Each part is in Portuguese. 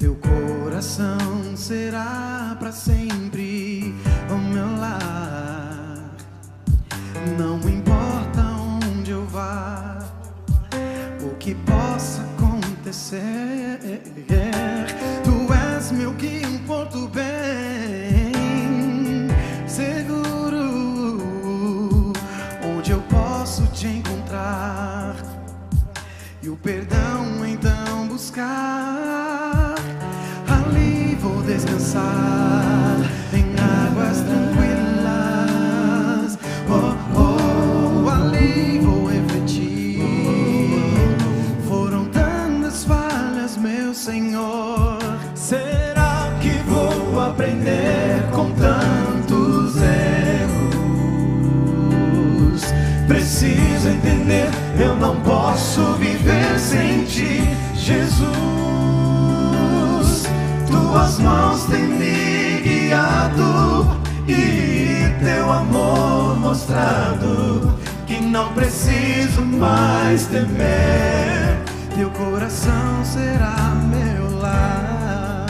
teu coração será para sempre o meu lar. Não importa onde eu vá, o que possa acontecer, tu és meu guia em porto bem seguro, onde eu posso te encontrar e o perdão então buscar. Ali vou descansar em águas tranquilas. Oh, oh, ali vou refletir. Foram tantas falhas, meu Senhor. Será que vou aprender com tantos erros? Preciso entender, eu não posso viver sem ti, Jesus. Tuas mãos têm me guiado e teu amor mostrado que não preciso mais temer. Teu coração será meu lar.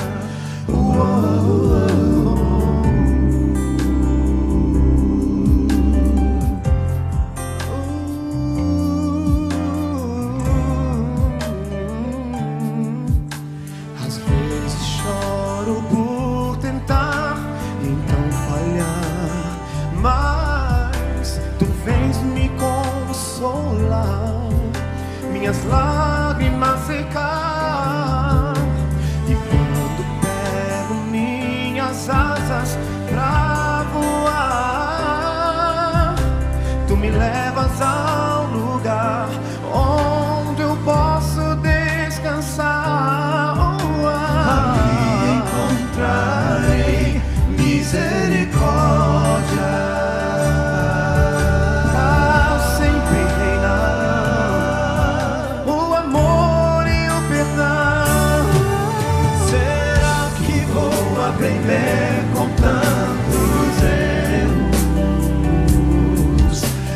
Às vezes choro por tentar e então falhar, mas tu vens me consolar, minhas lágrimas secar. E quando pego minhas asas pra voar, tu me levas ao lugar onde eu posso descansar. Ali encontrarei misericórdia, sempre reinar o amor e o perdão. será que vou aprender com tantos erros?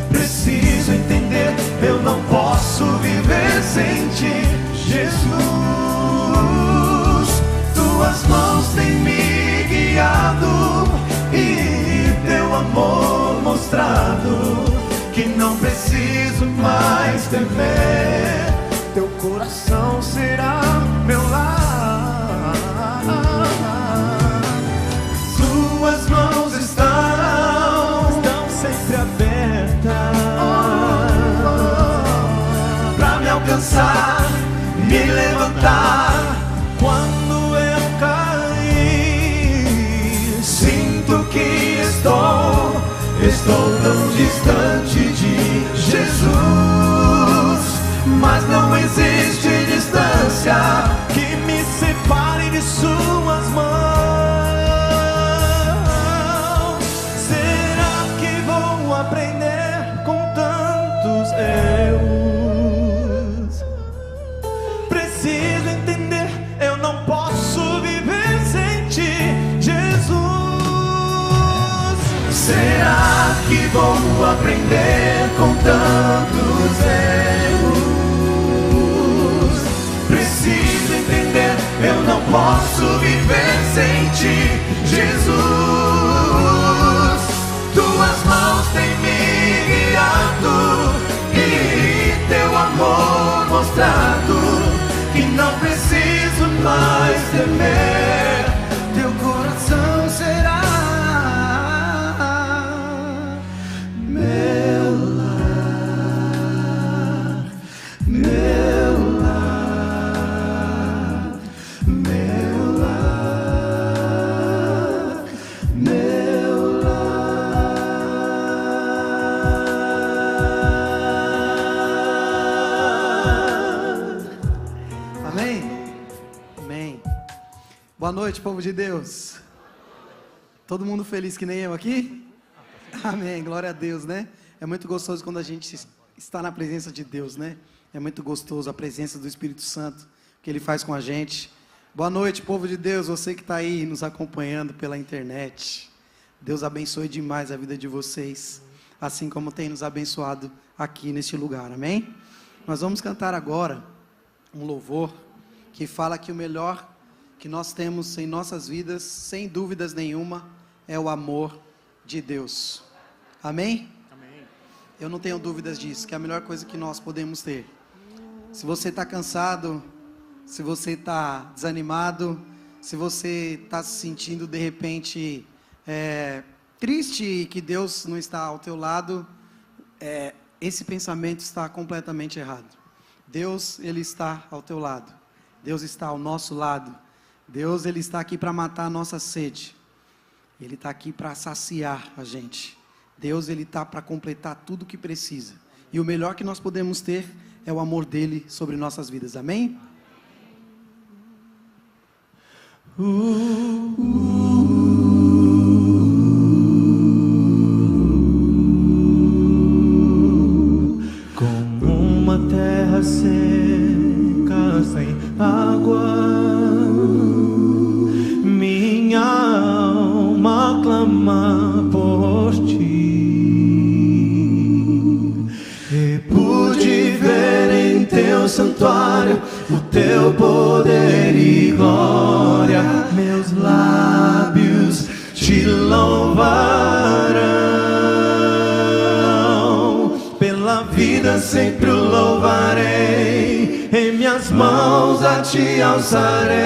Preciso entender, eu não posso viver sem ti, Jesus. Tuas mãos têm me guiado e teu amor mostrado que não preciso mais temer. Teu coração será meu lar. Tuas mãos estão sempre abertas pra me alcançar, me levantar. quando eu cair. Sinto que estou tão distante de Jesus, mas não existe distância Que me separe de suas mãos. Será que vou aprender com tantos erros? Preciso entender, eu não posso viver sem ti, Jesus. Será que vou aprender com tantos erros? Preciso entender, eu não posso viver sem ti, Jesus. Tuas mãos têm me guiado e teu amor mostrado que não preciso mais temer. Teu coração será meu lar, meu lar, meu lar, meu lar. Amém? Amém. Boa noite, povo de Deus. Todo mundo feliz que nem eu aqui? Amém, glória a Deus, né? É muito gostoso quando a gente está na presença de Deus, né? É muito gostoso a presença do Espírito Santo, que Ele faz com a gente. Boa noite, povo de Deus, você que está aí nos acompanhando pela internet. Deus abençoe demais a vida de vocês, assim como tem nos abençoado aqui neste lugar, amém? Nós vamos cantar agora um louvor que fala que o melhor que nós temos em nossas vidas, sem dúvidas nenhuma, é o amor de Deus. Amém? Amém. Eu não tenho dúvidas disso, que é a melhor coisa que nós podemos ter. Se você está cansado, se você está desanimado, se você está se sentindo de repente triste e que Deus não está ao teu lado, esse pensamento está completamente errado. Deus, Ele está ao teu lado. Deus está ao nosso lado. Deus, Ele está aqui para matar a nossa sede. Ele está aqui para saciar a gente. Deus, Ele está para completar tudo o que precisa. E o melhor que nós podemos ter é o amor dEle sobre nossas vidas. Amém? Como uma terra seca sem água, minha alma clama por ti. E pude ver em teu santuário o teu poder e glória. Meus lábios te louvarão. Pela vida sempre o louvarei. Em minhas mãos a te alçarei.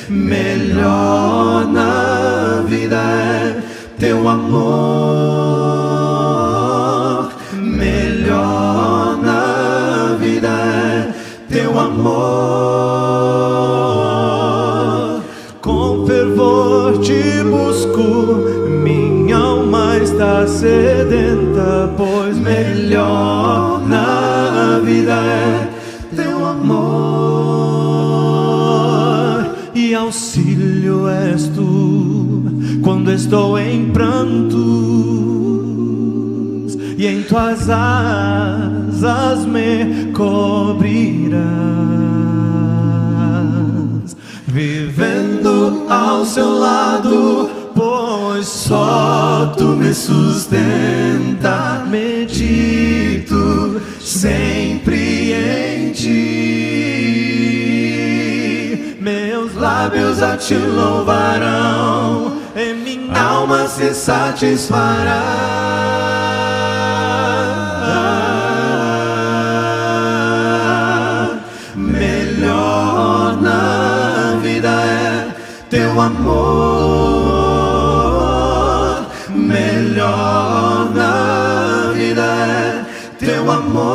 Melhor na vida é teu amor. Melhor na vida é teu amor. Com fervor te busco, minha alma está sedenta, pois melhor na vida é teu amor. E auxílio és tu quando estou em prantos, e em tuas asas me cobrirás, vivendo ao seu lado, pois só tu me sustenta. Medito sempre em ti, meus lábios a te louvarão, e minha alma se satisfará. Melhor na vida é teu amor. Melhor na vida é teu amor.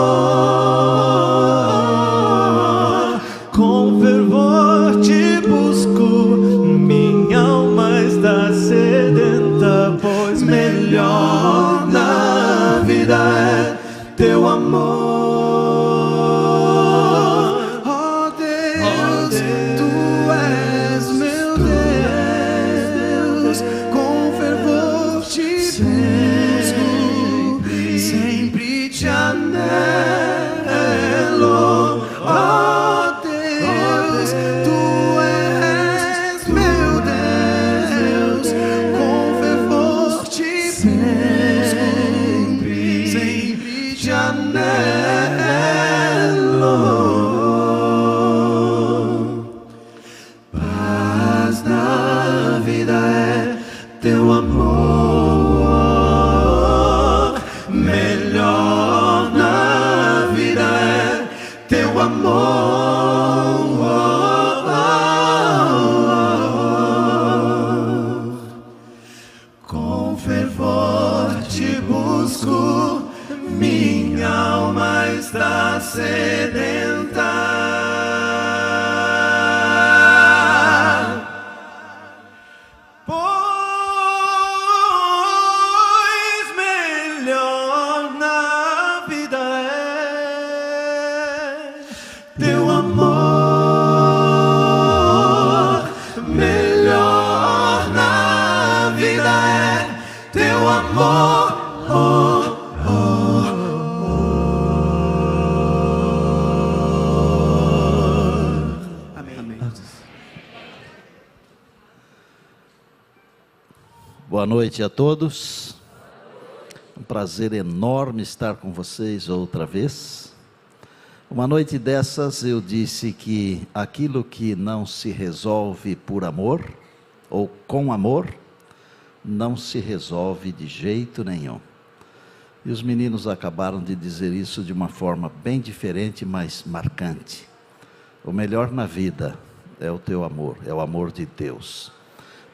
Com fervor te busco, minha alma está sedenta, pois melhor na vida é teu amor. Oh Deus, tu és meu Deus, com fervor te busco, sempre te anelo. Oh Deus, tu és meu Deus, com fervor te busco, sempre te anelo. Paz na vida é teu amor. Melhor na vida é teu amor. Com fervor te busco, minha alma está sedenta. Pois melhor na vida é teu amor. Melhor na vida é teu amor. Amém. Boa noite a todos. Um prazer enorme estar com vocês outra vez. Uma noite dessas eu disse que aquilo que não se resolve por amor, ou com amor, não se resolve de jeito nenhum. E os meninos acabaram de dizer isso de uma forma bem diferente, mas marcante. O melhor na vida é o teu amor, é o amor de Deus.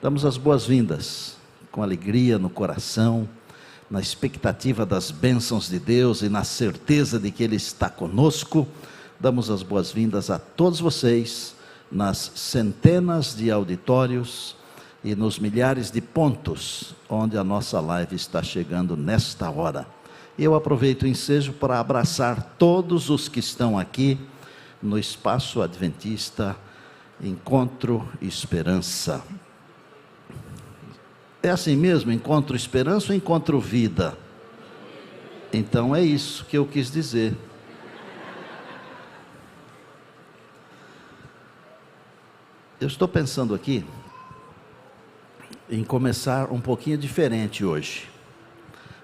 Damos as boas-vindas, com alegria no coração, na expectativa das bênçãos de Deus e na certeza de que Ele está conosco. Damos as boas-vindas a todos vocês, nas centenas de auditórios e nos milhares de pontos onde a nossa live está chegando nesta hora. Eu aproveito o ensejo para abraçar todos os que estão aqui no Espaço Adventista Encontro Esperança. É assim mesmo, encontro esperança ou encontro vida? Então é isso que eu quis dizer. Eu estou pensando aqui em começar um pouquinho diferente hoje,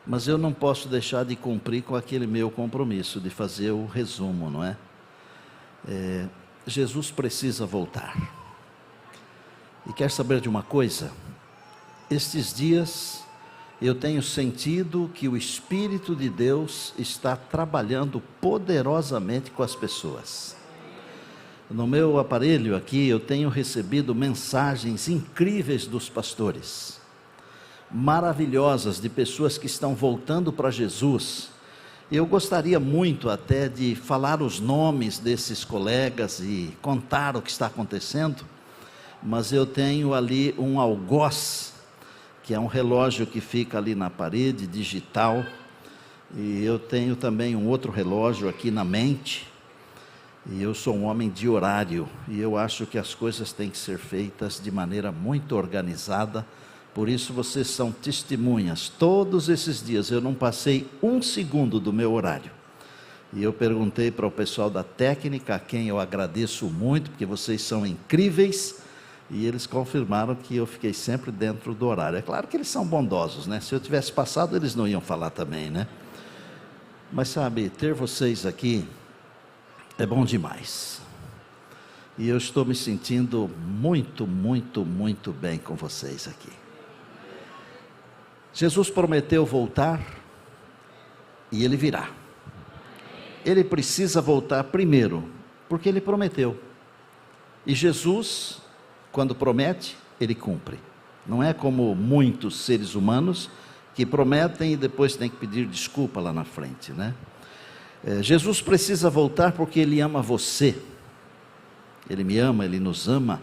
mas eu não posso deixar de cumprir com aquele meu compromisso de fazer o resumo, não é? Jesus precisa voltar. E quer saber de uma coisa? Estes dias eu tenho sentido que o Espírito de Deus está trabalhando poderosamente com as pessoas. No meu aparelho aqui eu tenho recebido mensagens incríveis dos pastores, maravilhosas, de pessoas que estão voltando para Jesus. Eu gostaria muito até de falar os nomes desses colegas e contar o que está acontecendo, mas eu tenho ali um algoz, que é um relógio que fica ali na parede, digital, e eu tenho também um outro relógio aqui na mente, e eu sou um homem de horário, e eu acho que as coisas têm que ser feitas de maneira muito organizada. Por isso vocês são testemunhas. Todos esses dias eu não passei um segundo do meu horário, e eu perguntei para o pessoal da técnica, a quem eu agradeço muito, porque vocês são incríveis, e eles confirmaram que eu fiquei sempre dentro do horário. É claro que eles são bondosos, né? Se eu tivesse passado, eles não iam falar também, né? Mas sabe, ter vocês aqui é bom demais. E eu estou me sentindo muito, muito, muito bem com vocês aqui. Jesus prometeu voltar e Ele virá. Ele precisa voltar primeiro, porque Ele prometeu. E Jesus, quando promete, Ele cumpre. Não é como muitos seres humanos que prometem e depois tem que pedir desculpa lá na frente, né? Jesus precisa voltar porque Ele ama você. Ele me ama, Ele nos ama.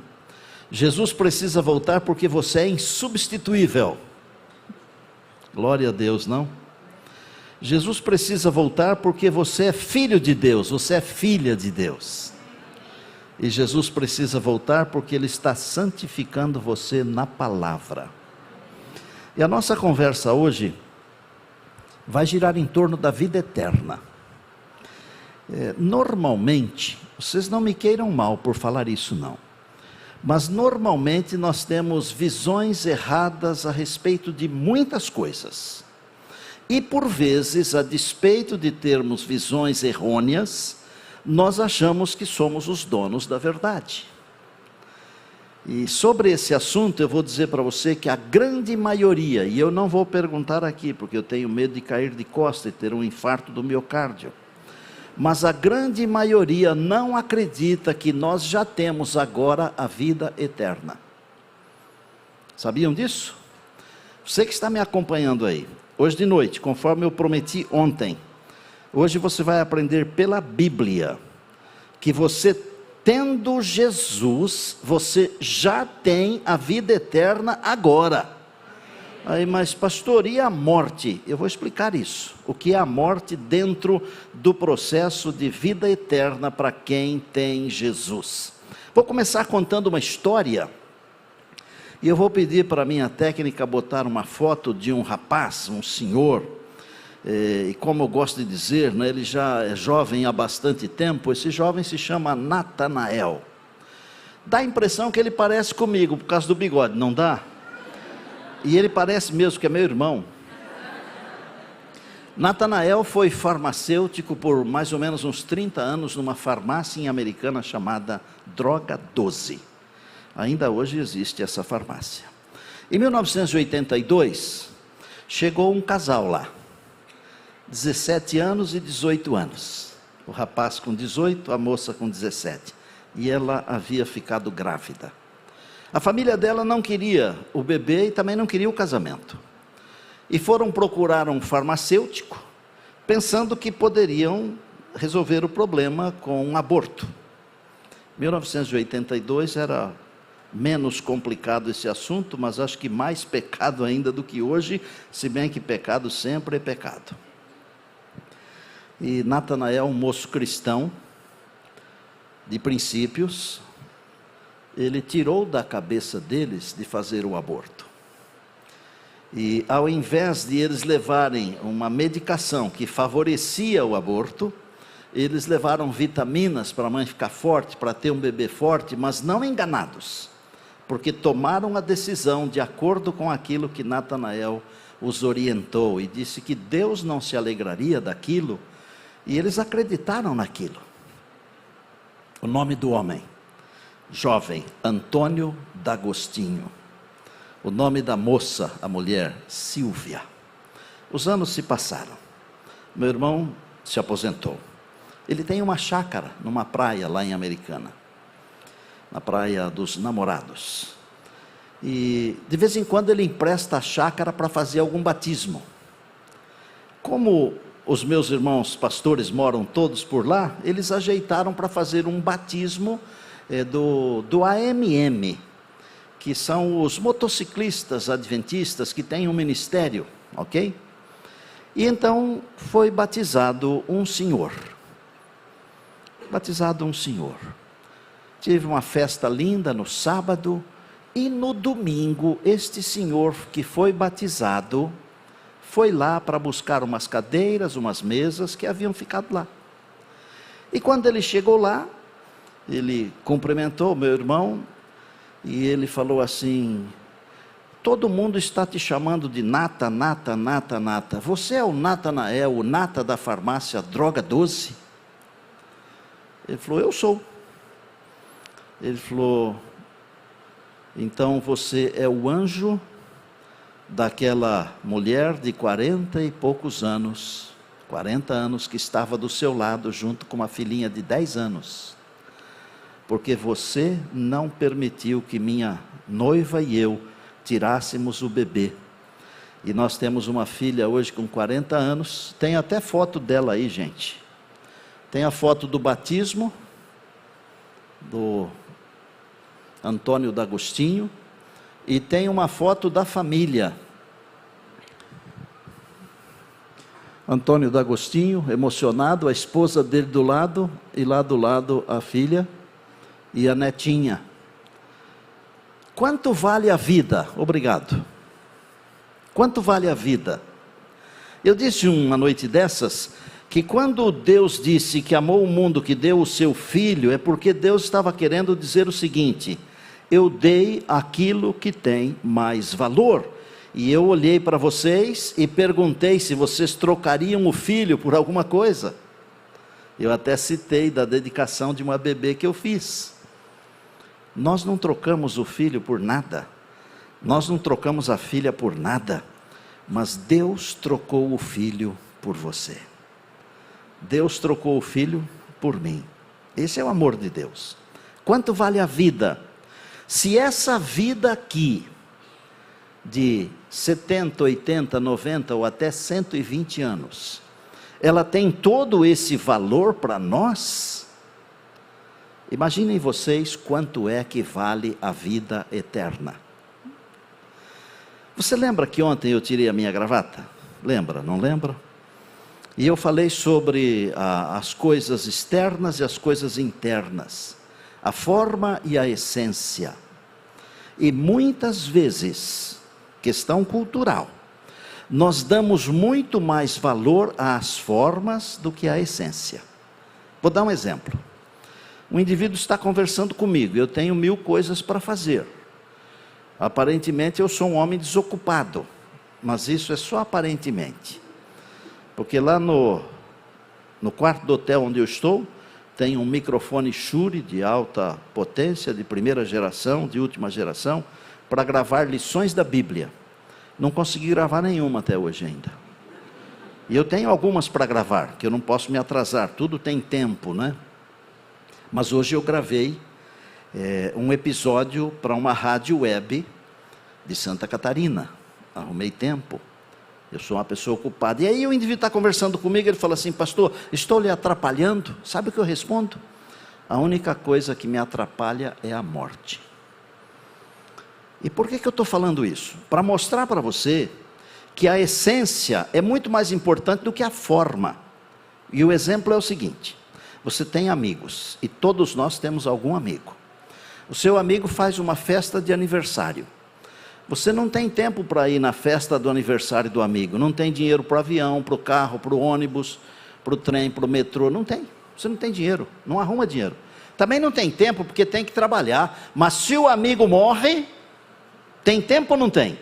Jesus precisa voltar porque você é insubstituível. Glória a Deus, não? Jesus precisa voltar porque você é filho de Deus, você é filha de Deus. E Jesus precisa voltar porque Ele está santificando você na palavra. E a nossa conversa hoje vai girar em torno da vida eterna. Normalmente, vocês não me queiram mal por falar isso não, mas normalmente nós temos visões erradas a respeito de muitas coisas. E por vezes, a despeito de termos visões errôneas, nós achamos que somos os donos da verdade. E sobre esse assunto eu vou dizer para você que a grande maioria, e eu não vou perguntar aqui porque eu tenho medo de cair de costa e ter um infarto do miocárdio, mas a grande maioria não acredita que nós já temos agora a vida eterna. Sabiam disso? Você que está me acompanhando aí, hoje de noite, conforme eu prometi ontem, hoje você vai aprender pela Bíblia, que você tendo Jesus, você já tem a vida eterna agora. Aí, mas pastor, e a morte? Eu vou explicar isso. O que é a morte dentro do processo de vida eterna para quem tem Jesus. Vou começar contando uma história. E eu vou pedir para a minha técnica botar uma foto de um rapaz, um senhor. E como eu gosto de dizer, né, ele já é jovem há bastante tempo. Esse jovem se chama Natanael. Dá a impressão que ele parece comigo por causa do bigode, não dá? E ele parece mesmo que é meu irmão. Natanael foi farmacêutico por mais ou menos uns 30 anos numa farmácia em Americana chamada Droga 12. Ainda hoje existe essa farmácia. Em 1982, chegou um casal lá, 17 anos e 18 anos. O rapaz com 18, a moça com 17. E ela havia ficado grávida. A família dela não queria o bebê e também não queria o casamento. E foram procurar um farmacêutico, pensando que poderiam resolver o problema com um aborto. 1982 era menos complicado esse assunto, mas acho que mais pecado ainda do que hoje, se bem que pecado sempre é pecado. E Natanael, um moço cristão, de princípios, ele tirou da cabeça deles de fazer o aborto. E ao invés de eles levarem uma medicação que favorecia o aborto, eles levaram vitaminas para a mãe ficar forte, para ter um bebê forte, mas não enganados, porque tomaram a decisão de acordo com aquilo que Natanael os orientou, e disse que Deus não se alegraria daquilo, e eles acreditaram naquilo. O nome do homem, jovem, Antônio D'Agostinho. O nome da moça, a mulher, Silvia. Os anos se passaram. Meu irmão se aposentou. Ele tem uma chácara numa praia lá em Americana, na praia dos Namorados. E de vez em quando ele empresta a chácara para fazer algum batismo. Como os meus irmãos pastores moram todos por lá, eles ajeitaram para fazer um batismo do AMM, que são os motociclistas adventistas que têm um ministério, ok? E então foi batizado um senhor. Tive uma festa linda no sábado, e no domingo, este senhor que foi batizado, foi lá para buscar umas cadeiras, umas mesas que haviam ficado lá. E quando ele chegou lá, ele cumprimentou o meu irmão, e ele falou assim: todo mundo está te chamando de Nata. Você é o Natanael, o Nata da farmácia Droga 12? Ele falou: eu sou. Ele falou: então você é o anjo daquela mulher de 40 e poucos anos, 40 anos, que estava do seu lado junto com uma filhinha de 10 anos. Porque você não permitiu que minha noiva e eu tirássemos o bebê. E nós temos uma filha hoje com 40 anos, tem até foto dela aí, gente. Tem a foto do batismo, do Antônio D'Agostinho, e tem uma foto da família. Antônio D'Agostinho, emocionado, a esposa dele do lado, e lá do lado a filha e a netinha. Quanto vale a vida? Obrigado. Quanto vale a vida? Eu disse uma noite dessas, que quando Deus disse que amou o mundo, que deu o seu filho, é porque Deus estava querendo dizer o seguinte: eu dei aquilo que tem mais valor. E eu olhei para vocês e perguntei se vocês trocariam o filho por alguma coisa. Eu até citei da dedicação de uma bebê que eu fiz. Nós não trocamos o filho por nada, nós não trocamos a filha por nada, mas Deus trocou o filho por você. Deus trocou o filho por mim. Esse é o amor de Deus. Quanto vale a vida? Se essa vida aqui, de 70, 80, 90 ou até 120 anos, ela tem todo esse valor para nós, imaginem vocês quanto é que vale a vida eterna. Você lembra que ontem eu tirei a minha gravata? Lembra, não lembra? E eu falei sobre as coisas externas e as coisas internas, a forma e a essência. E muitas vezes, questão cultural, nós damos muito mais valor às formas do que à essência. Vou dar um exemplo. Um indivíduo está conversando comigo, eu tenho 1000 coisas para fazer. Aparentemente eu sou um homem desocupado, mas isso é só aparentemente. Porque lá no quarto do hotel onde eu estou, tem um microfone Shure de alta potência, de primeira geração, de última geração, para gravar lições da Bíblia. Não consegui gravar nenhuma até hoje ainda. E eu tenho algumas para gravar, que eu não posso me atrasar, tudo tem tempo, né? Mas hoje eu gravei um episódio para uma rádio web de Santa Catarina. Arrumei tempo. Eu sou uma pessoa ocupada. E aí o indivíduo está conversando comigo, ele fala assim: pastor, estou lhe atrapalhando? Sabe o que eu respondo? A única coisa que me atrapalha é a morte. E por que eu estou falando isso? Para mostrar para você que a essência é muito mais importante do que a forma. E o exemplo é o seguinte: você tem amigos, e todos nós temos algum amigo. O seu amigo faz uma festa de aniversário. Você não tem tempo para ir na festa do aniversário do amigo, não tem dinheiro para o avião, para o carro, para o ônibus, para o trem, para o metrô, não tem. Você não tem dinheiro, não arruma dinheiro. Também não tem tempo porque tem que trabalhar, mas se o amigo morre, tem tempo ou não tem?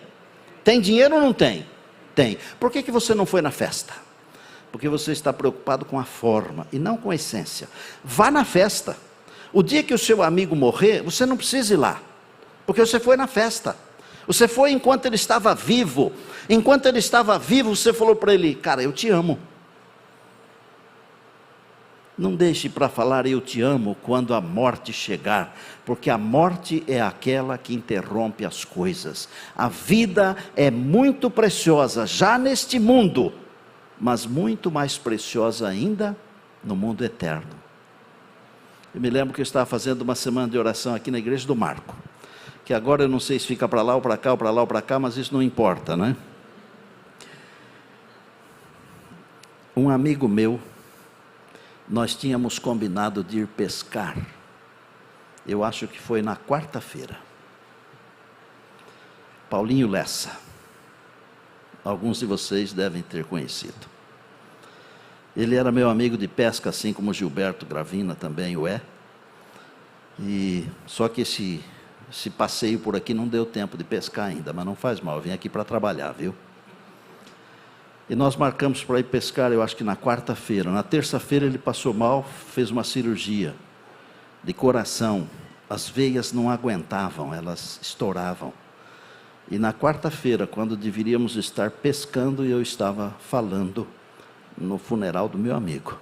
Tem dinheiro ou não tem? Tem. Por que você não foi na festa? Porque você está preocupado com a forma e não com a essência. Vá na festa. O dia que o seu amigo morrer, você não precisa ir lá, porque você foi na festa. Você foi enquanto ele estava vivo. Enquanto ele estava vivo, você falou para ele: cara, eu te amo. Não deixe para falar eu te amo quando a morte chegar, porque a morte é aquela que interrompe as coisas. A vida é muito preciosa já neste mundo, mas muito mais preciosa ainda no mundo eterno. Eu me lembro que eu estava fazendo uma semana de oração aqui na igreja do Marco, que agora eu não sei se fica para lá ou para cá, ou para lá ou para cá, mas isso não importa, né? Um amigo meu, nós tínhamos combinado de ir pescar. Eu acho que foi na quarta-feira. Paulinho Lessa. Alguns de vocês devem ter conhecido. Ele era meu amigo de pesca, assim como Gilberto Gravina também o é. E só que esse passeio por aqui não deu tempo de pescar ainda, mas não faz mal, eu vim aqui para trabalhar, viu? E nós marcamos para ir pescar, eu acho que na quarta-feira. Na terça-feira ele passou mal, fez uma cirurgia de coração. As veias não aguentavam, elas estouravam. E na quarta-feira, quando deveríamos estar pescando, eu estava falando no funeral do meu amigo.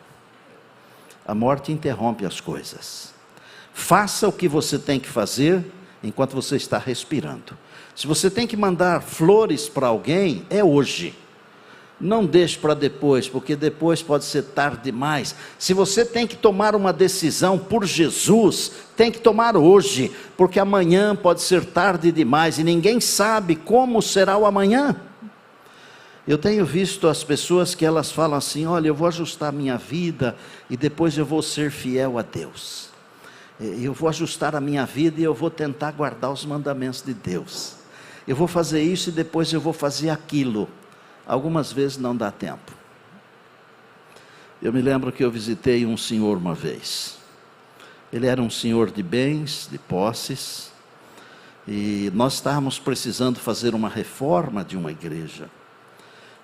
A morte interrompe as coisas. Faça o que você tem que fazer enquanto você está respirando. Se você tem que mandar flores para alguém, é hoje. Não deixe para depois, porque depois pode ser tarde demais. Se você tem que tomar uma decisão por Jesus, tem que tomar hoje, porque amanhã pode ser tarde demais e ninguém sabe como será o amanhã. Eu tenho visto as pessoas que elas falam assim: olha, eu vou ajustar a minha vida e depois eu vou ser fiel a Deus. Eu vou ajustar a minha vida e eu vou tentar guardar os mandamentos de Deus. Eu vou fazer isso e depois eu vou fazer aquilo. Algumas vezes não dá tempo. Eu me lembro que eu visitei um senhor uma vez. Ele era um senhor de bens, de posses, e nós estávamos precisando fazer uma reforma de uma igreja.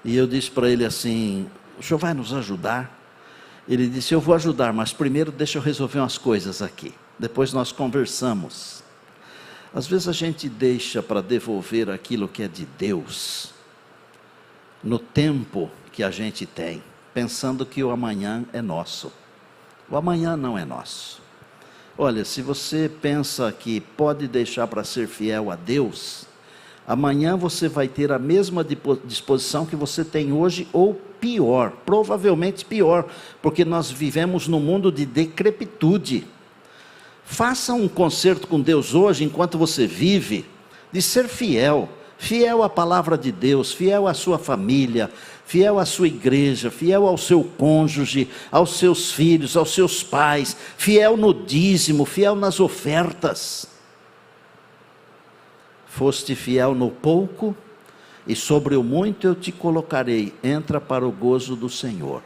E eu disse para ele assim: o senhor vai nos ajudar? Ele disse: eu vou ajudar, mas primeiro deixa eu resolver umas coisas aqui. Depois nós conversamos. Às vezes a gente deixa para devolver aquilo que é de Deus, no tempo que a gente tem, pensando que o amanhã é nosso. O amanhã não é nosso. Olha, se você pensa que pode deixar para ser fiel a Deus, amanhã você vai ter a mesma disposição que você tem hoje, ou pior, provavelmente pior, porque nós vivemos num mundo de decrepitude. Faça um concerto com Deus hoje, enquanto você vive, de ser fiel. Fiel à palavra de Deus, fiel à sua família, fiel à sua igreja, fiel ao seu cônjuge, aos seus filhos, aos seus pais, fiel no dízimo, fiel nas ofertas. Foste fiel no pouco, e sobre o muito eu te colocarei, entra para o gozo do Senhor.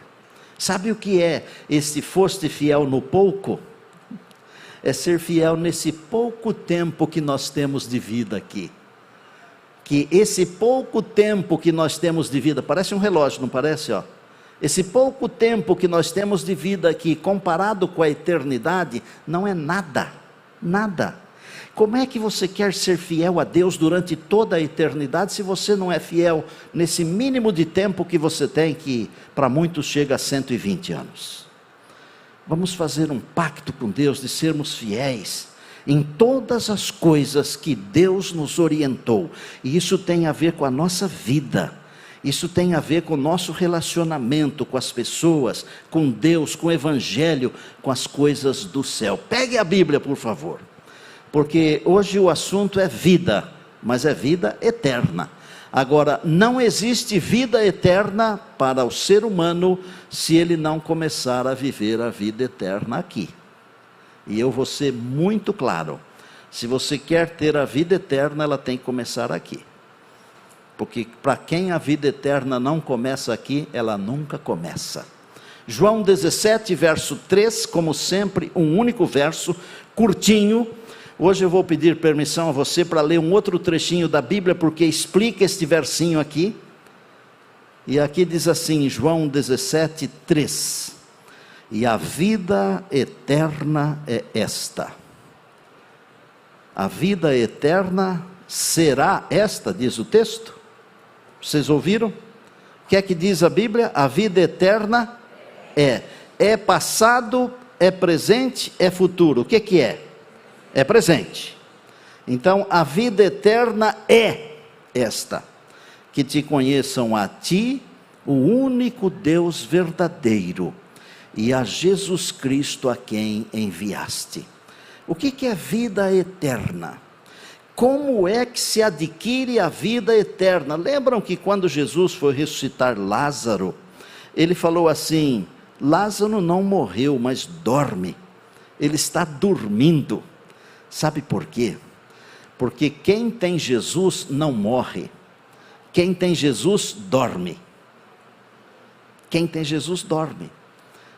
Sabe o que é esse foste fiel no pouco? É ser fiel nesse pouco tempo que nós temos de vida aqui. Que esse pouco tempo que nós temos de vida, parece um relógio, não parece? Ó? Esse pouco tempo que nós temos de vida aqui, comparado com a eternidade, não é nada, nada. Como é que você quer ser fiel a Deus durante toda a eternidade, se você não é fiel nesse mínimo de tempo que você tem, que para muitos chega a 120 anos? Vamos fazer um pacto com Deus de sermos fiéis em todas as coisas que Deus nos orientou, e isso tem a ver com a nossa vida, isso tem a ver com o nosso relacionamento com as pessoas, com Deus, com o Evangelho, com as coisas do céu. Pegue a Bíblia, por favor, porque hoje o assunto é vida, mas é vida eterna. Agora, não existe vida eterna para o ser humano se ele não começar a viver a vida eterna aqui. E eu vou ser muito claro: se você quer ter a vida eterna, ela tem que começar aqui. Porque para quem a vida eterna não começa aqui, ela nunca começa. João 17, verso 3, como sempre, um único verso, curtinho. Hoje eu vou pedir permissão a você para ler um outro trechinho da Bíblia, porque explica este versinho aqui. E aqui diz assim, João 17, 3. E a vida eterna é esta. A vida eterna será esta, diz o texto. Vocês ouviram? O que é que diz a Bíblia? A vida eterna é passado, é presente, é futuro. O que que é? É presente. Então a vida eterna é esta: que te conheçam a ti, o único Deus verdadeiro, e a Jesus Cristo a quem enviaste. O que é vida eterna? Como é que se adquire a vida eterna? Lembram que quando Jesus foi ressuscitar Lázaro, ele falou assim: Lázaro não morreu, mas dorme. Ele está dormindo. Sabe por quê? Porque quem tem Jesus não morre. Quem tem Jesus dorme. Quem tem Jesus dorme.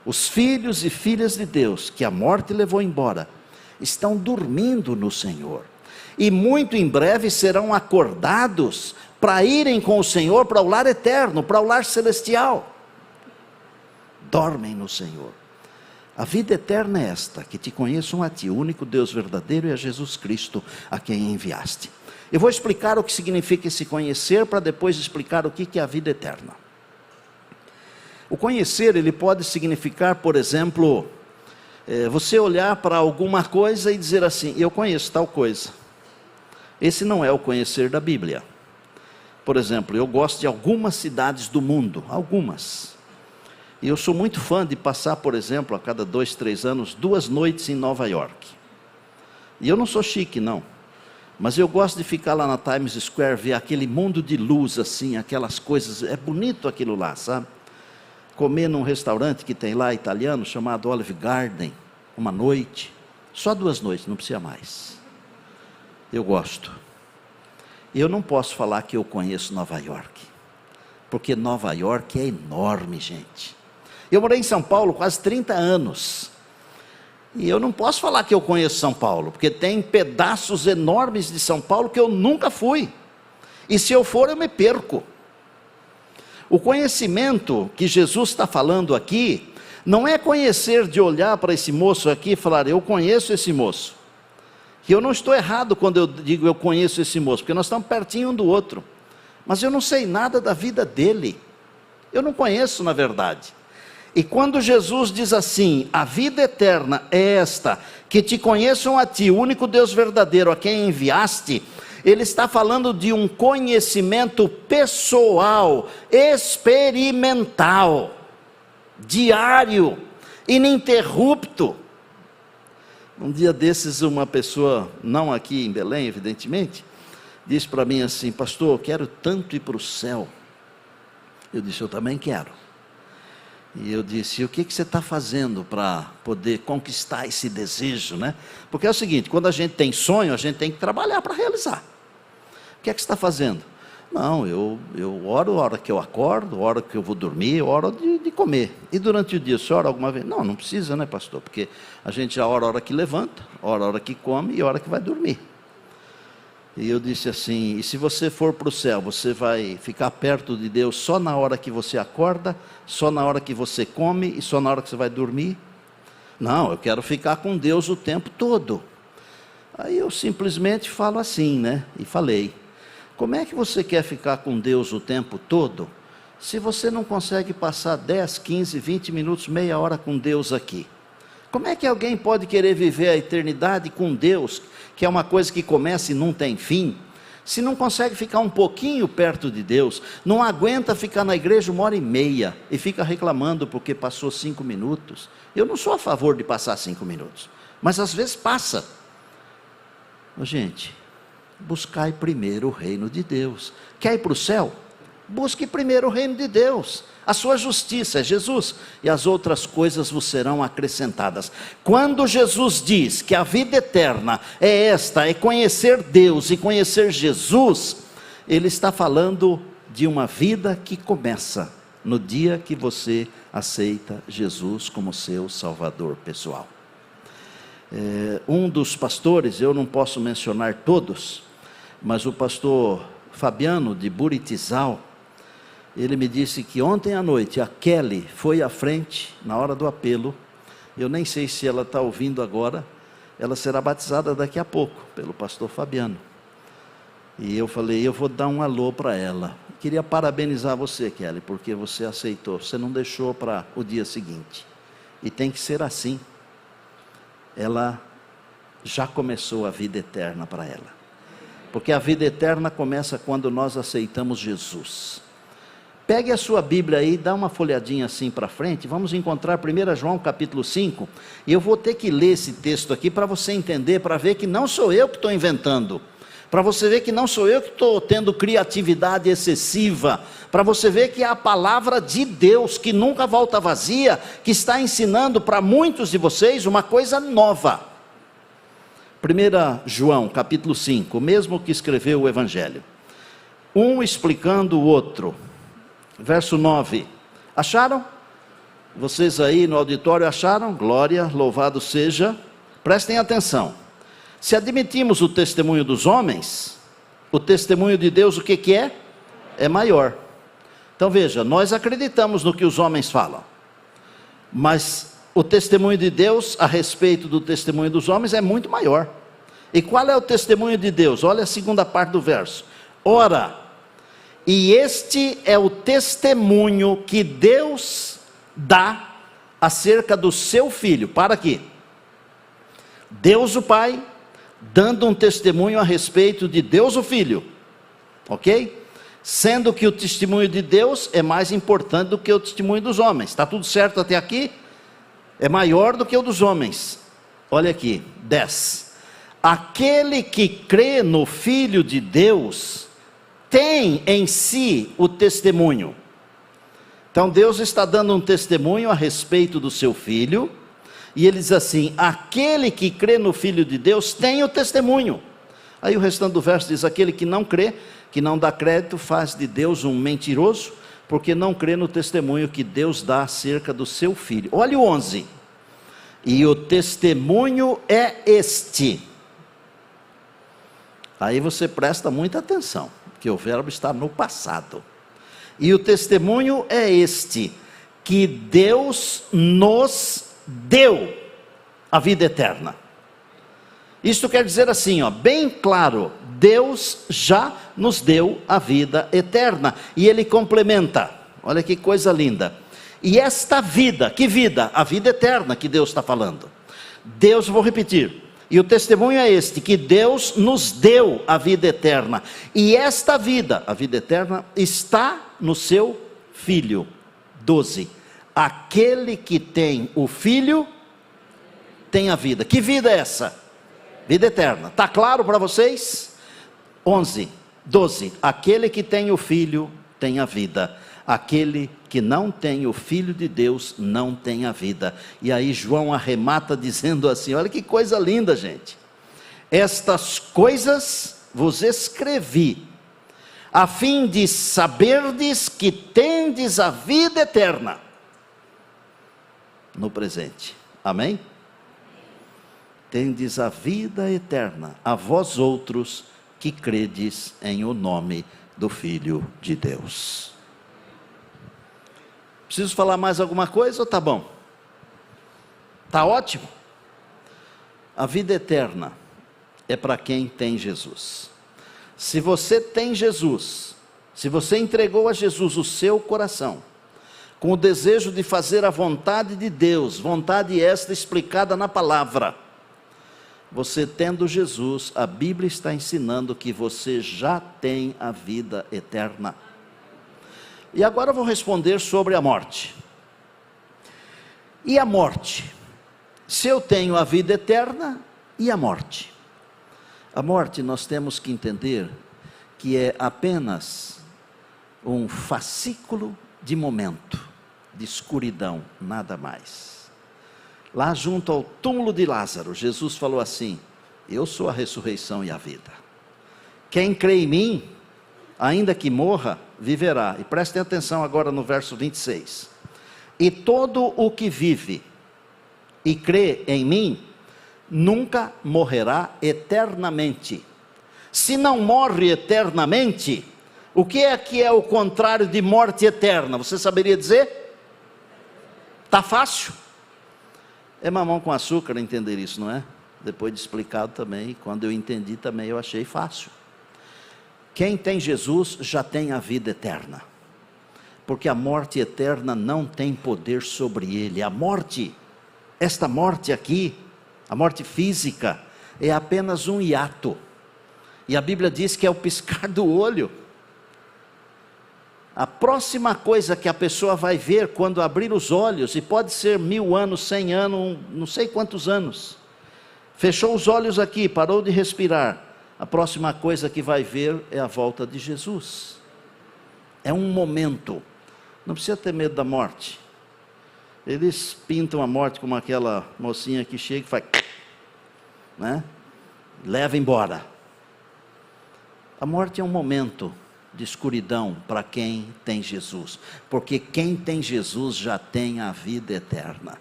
Os filhos e filhas de Deus, que a morte levou embora, estão dormindo no Senhor. E muito em breve serão acordados para irem com o Senhor para o lar eterno, para o lar celestial. Dormem no Senhor. A vida eterna é esta: que te conheçam a ti, o único Deus verdadeiro, e a Jesus Cristo a quem enviaste. Eu vou explicar o que significa esse conhecer, para depois explicar o que é a vida eterna. O conhecer, ele pode significar, por exemplo, você olhar para alguma coisa e dizer assim: eu conheço tal coisa. Esse não é o conhecer da Bíblia. Por exemplo, eu gosto de algumas cidades do mundo, algumas. E eu sou muito fã de passar, por exemplo, a cada 2, 3 anos, 2 noites em Nova York. E eu não sou chique, não. Mas eu gosto de ficar lá na Times Square, ver aquele mundo de luz assim, aquelas coisas, é bonito aquilo lá, sabe? Comer num restaurante que tem lá italiano, chamado Olive Garden, uma noite, só 2 noites, não precisa mais. Eu gosto. E eu não posso falar que eu conheço Nova York, porque Nova York é enorme, gente. Eu morei em São Paulo quase 30 anos, e eu não posso falar que eu conheço São Paulo, porque tem pedaços enormes de São Paulo que eu nunca fui, e se eu for eu me perco. O conhecimento que Jesus está falando aqui, não é conhecer de olhar para esse moço aqui e falar: eu conheço esse moço. Que eu não estou errado quando eu digo eu conheço esse moço, porque nós estamos pertinho um do outro, mas eu não sei nada da vida dele, eu não conheço na verdade. E quando Jesus diz assim: a vida eterna é esta, que te conheçam a ti, o único Deus verdadeiro, a quem enviaste, ele está falando de um conhecimento pessoal, experimental, diário, ininterrupto. Um dia desses, uma pessoa, não aqui em Belém, evidentemente, disse para mim assim: pastor, eu quero tanto ir para o céu. Eu disse: eu também quero. E eu disse: e o que você está fazendo para poder conquistar esse desejo, né? Porque é o seguinte, quando a gente tem sonho, a gente tem que trabalhar para realizar. O que é que você está fazendo? Não, eu oro a hora que eu acordo, a hora que eu vou dormir, a hora de comer. E durante o dia, você ora alguma vez? Não, não precisa, né, pastor? Porque a gente já ora a hora que levanta, ora a hora que come e a hora que vai dormir. E eu disse assim: e se você for para o céu, você vai ficar perto de Deus só na hora que você acorda, só na hora que você come e só na hora que você vai dormir? Não, eu quero ficar com Deus o tempo todo. Aí eu simplesmente falo assim, né? E falei: como é que você quer ficar com Deus o tempo todo, se você não consegue passar 10, 15, 20 minutos, meia hora com Deus aqui? Como é que alguém pode querer viver a eternidade com Deus, que é uma coisa que começa e não tem fim, se não consegue ficar um pouquinho perto de Deus, não aguenta ficar na igreja 1h30 e fica reclamando porque passou 5 minutos? Eu não sou a favor de passar 5 minutos, mas às vezes passa. Gente, buscai primeiro o reino de Deus. Quer ir para o céu? Busque primeiro o reino de Deus, a sua justiça é Jesus, e as outras coisas vos serão acrescentadas. Quando Jesus diz que a vida eterna é esta, é conhecer Deus e conhecer Jesus, Ele está falando de uma vida que começa no dia que você aceita Jesus como seu Salvador pessoal. Um dos pastores, eu não posso mencionar todos, mas o pastor Fabiano de Buritizal, ele me disse que ontem à noite a Kelly foi à frente, na hora do apelo. Eu nem sei se ela está ouvindo agora. Ela será batizada daqui a pouco, pelo pastor Fabiano. E eu falei: eu vou dar um alô para ela. Queria parabenizar você, Kelly, porque você aceitou. Você não deixou para o dia seguinte. E tem que ser assim. Ela já começou a vida eterna para ela. Porque a vida eterna começa quando nós aceitamos Jesus. Pegue a sua Bíblia aí, dá uma folhadinha assim para frente, vamos encontrar 1 João capítulo 5, e eu vou ter que ler esse texto aqui para você entender, para ver que não sou eu que estou inventando, para você ver que não sou eu que estou tendo criatividade excessiva, para você ver que é a palavra de Deus, que nunca volta vazia, que está ensinando para muitos de vocês uma coisa nova. 1 João capítulo 5, o mesmo que escreveu o Evangelho, um explicando o outro. Verso 9, acharam? Vocês aí no auditório acharam? Glória, louvado seja. Prestem atenção. Se admitimos o testemunho dos homens, o testemunho de Deus o que é? É maior. Então veja, nós acreditamos no que os homens falam, mas o testemunho de Deus a respeito do testemunho dos homens é muito maior. E qual é o testemunho de Deus? Olha a segunda parte do verso. Ora, e este é o testemunho que Deus dá acerca do seu Filho. Para quê? Deus o Pai dando um testemunho a respeito de Deus o Filho. Ok? Sendo que o testemunho de Deus é mais importante do que o testemunho dos homens. Está tudo certo até aqui? É maior do que o dos homens. Olha aqui, 10. Aquele que crê no Filho de Deus tem em si o testemunho. Então Deus está dando um testemunho a respeito do seu Filho, e ele diz assim: aquele que crê no Filho de Deus tem o testemunho. Aí o restante do verso diz: aquele que não crê, que não dá crédito, faz de Deus um mentiroso, porque não crê no testemunho que Deus dá acerca do seu Filho. Olha o 11. E o testemunho é este. Aí você presta muita atenção, que o verbo está no passado. E o testemunho é este, que Deus nos deu a vida eterna. Isto quer dizer assim, bem claro, Deus já nos deu a vida eterna. E ele complementa, olha que coisa linda. E esta vida, que vida? A vida eterna que Deus está falando. Deus, vou repetir. E o testemunho é este, que Deus nos deu a vida eterna. E esta vida, a vida eterna, está no seu Filho. 12. Aquele que tem o Filho, tem a vida. Que vida é essa? Vida eterna. Está claro para vocês? 11, 12. Aquele que tem o Filho, tem a vida. Aquele que não tem o Filho de Deus, não tem a vida. E aí João arremata dizendo assim, olha que coisa linda, gente. Estas coisas vos escrevi, a fim de saberdes que tendes a vida eterna no presente. Amém? Tendes a vida eterna, a vós outros que credes em o nome do Filho de Deus. Preciso falar mais alguma coisa ou tá bom? Tá ótimo? A vida eterna é para quem tem Jesus. Se você tem Jesus, se você entregou a Jesus o seu coração, com o desejo de fazer a vontade de Deus, vontade esta explicada na palavra, você tendo Jesus, a Bíblia está ensinando que você já tem a vida eterna. E agora eu vou responder sobre a morte. E a morte? Se eu tenho a vida eterna, e a morte? A morte nós temos que entender que é apenas um fascículo de momento, de escuridão, nada mais. Lá junto ao túmulo de Lázaro, Jesus falou assim: eu sou a ressurreição e a vida. Quem crê em mim, ainda que morra, viverá. E prestem atenção agora no verso 26. E todo o que vive e crê em mim, nunca morrerá eternamente. Se não morre eternamente, o que é o contrário de morte eterna? Você saberia dizer? Está fácil. É mamão com açúcar entender isso, não é? Depois de explicado também, quando eu entendi também eu achei fácil. Quem tem Jesus já tem a vida eterna, porque a morte eterna não tem poder sobre ele. A morte, esta morte aqui, a morte física, é apenas um hiato, e a Bíblia diz que é o piscar do olho. A próxima coisa que a pessoa vai ver quando abrir os olhos, e pode ser 1000 anos, 100 anos, não sei quantos anos, fechou os olhos aqui, parou de respirar, a próxima coisa que vai ver é a volta de Jesus. É um momento. Não precisa ter medo da morte. Eles pintam a morte como aquela mocinha que chega e faz, né? Leva embora. A morte é um momento de escuridão para quem tem Jesus, porque quem tem Jesus já tem a vida eterna.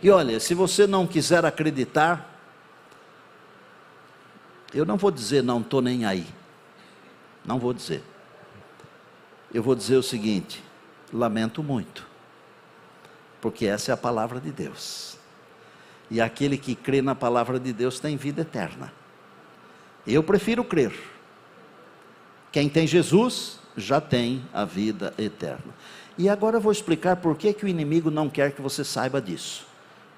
E olha, se você não quiser acreditar, eu não vou dizer não estou nem aí, não vou dizer. Eu vou dizer o seguinte: lamento muito, porque essa é a palavra de Deus, e aquele que crê na palavra de Deus tem vida eterna. Eu prefiro crer. Quem tem Jesus já tem a vida eterna. E agora eu vou explicar por que o inimigo não quer que você saiba disso.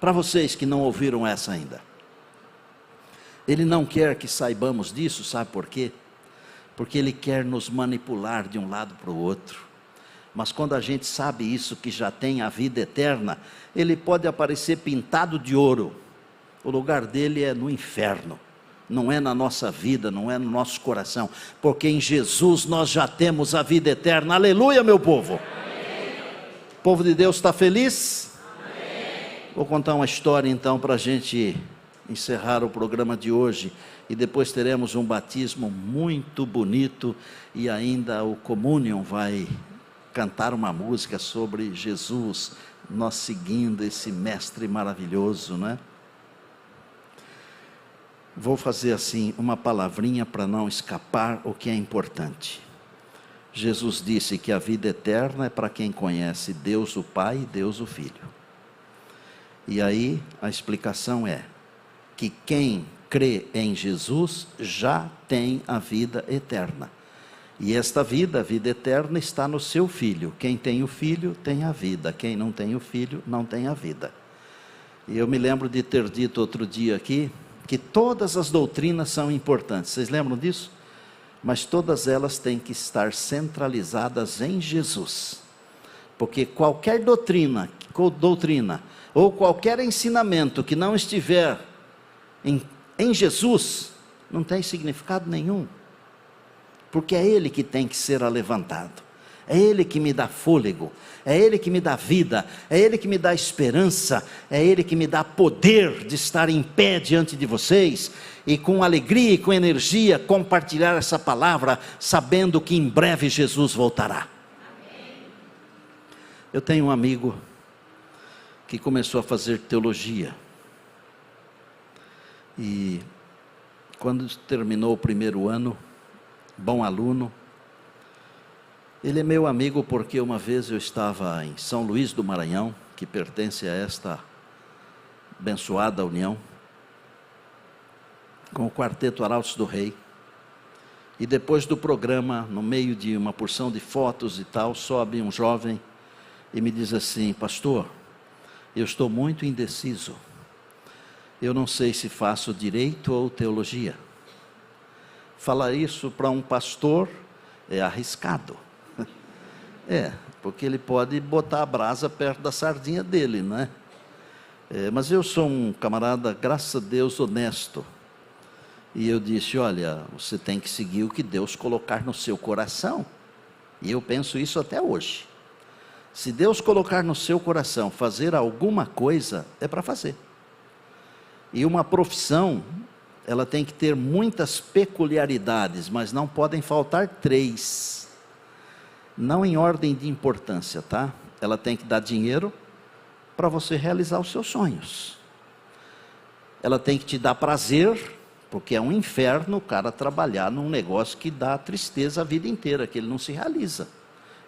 Para vocês que não ouviram essa ainda, ele não quer que saibamos disso, sabe por quê? Porque ele quer nos manipular de um lado para o outro. Mas quando a gente sabe isso, que já tem a vida eterna, ele pode aparecer pintado de ouro. O lugar dele é no inferno. Não é na nossa vida, não é no nosso coração, porque em Jesus nós já temos a vida eterna. Aleluia, meu povo. Amém. O povo de Deus está feliz? Amém. Vou contar uma história então para a gente encerrar o programa de hoje, e depois teremos um batismo muito bonito, e ainda o Communion vai cantar uma música sobre Jesus, nós seguindo esse mestre maravilhoso, né? Vou fazer assim uma palavrinha para não escapar o que é importante. Jesus disse que a vida eterna é para quem conhece Deus o Pai e Deus o Filho. E aí a explicação é que quem crê em Jesus já tem a vida eterna. E esta vida, a vida eterna, está no seu Filho. Quem tem o Filho tem a vida. Quem não tem o Filho não tem a vida. E eu me lembro de ter dito outro dia aqui que todas as doutrinas são importantes. Vocês lembram disso? Mas todas elas têm que estar centralizadas em Jesus. Porque qualquer doutrina ou qualquer ensinamento que não estiver em Jesus, não tem significado nenhum. Porque é Ele que tem que ser alevantado. É Ele que me dá fôlego, é Ele que me dá vida, é Ele que me dá esperança, é Ele que me dá poder de estar em pé diante de vocês, e com alegria e com energia compartilhar essa palavra, sabendo que em breve Jesus voltará. Amém. Eu tenho um amigo que começou a fazer teologia, e quando terminou o primeiro ano, bom aluno. Ele é meu amigo porque uma vez eu estava em São Luís do Maranhão, que pertence a esta abençoada união, com o quarteto Arautos do Rei. E depois do programa, no meio de uma porção de fotos e tal, sobe um jovem e me diz assim: pastor, eu estou muito indeciso. Eu não sei se faço direito ou teologia. Falar isso para um pastor é arriscado. Porque ele pode botar a brasa perto da sardinha dele, né? Mas eu sou um camarada, graças a Deus, honesto. E eu disse: olha, você tem que seguir o que Deus colocar no seu coração. E eu penso isso até hoje. Se Deus colocar no seu coração fazer alguma coisa, é para fazer. E uma profissão, ela tem que ter muitas peculiaridades, mas não podem faltar 3. Não em ordem de importância, tá? Ela tem que dar dinheiro para você realizar os seus sonhos. Ela tem que te dar prazer, porque é um inferno o cara trabalhar num negócio que dá tristeza a vida inteira, que ele não se realiza.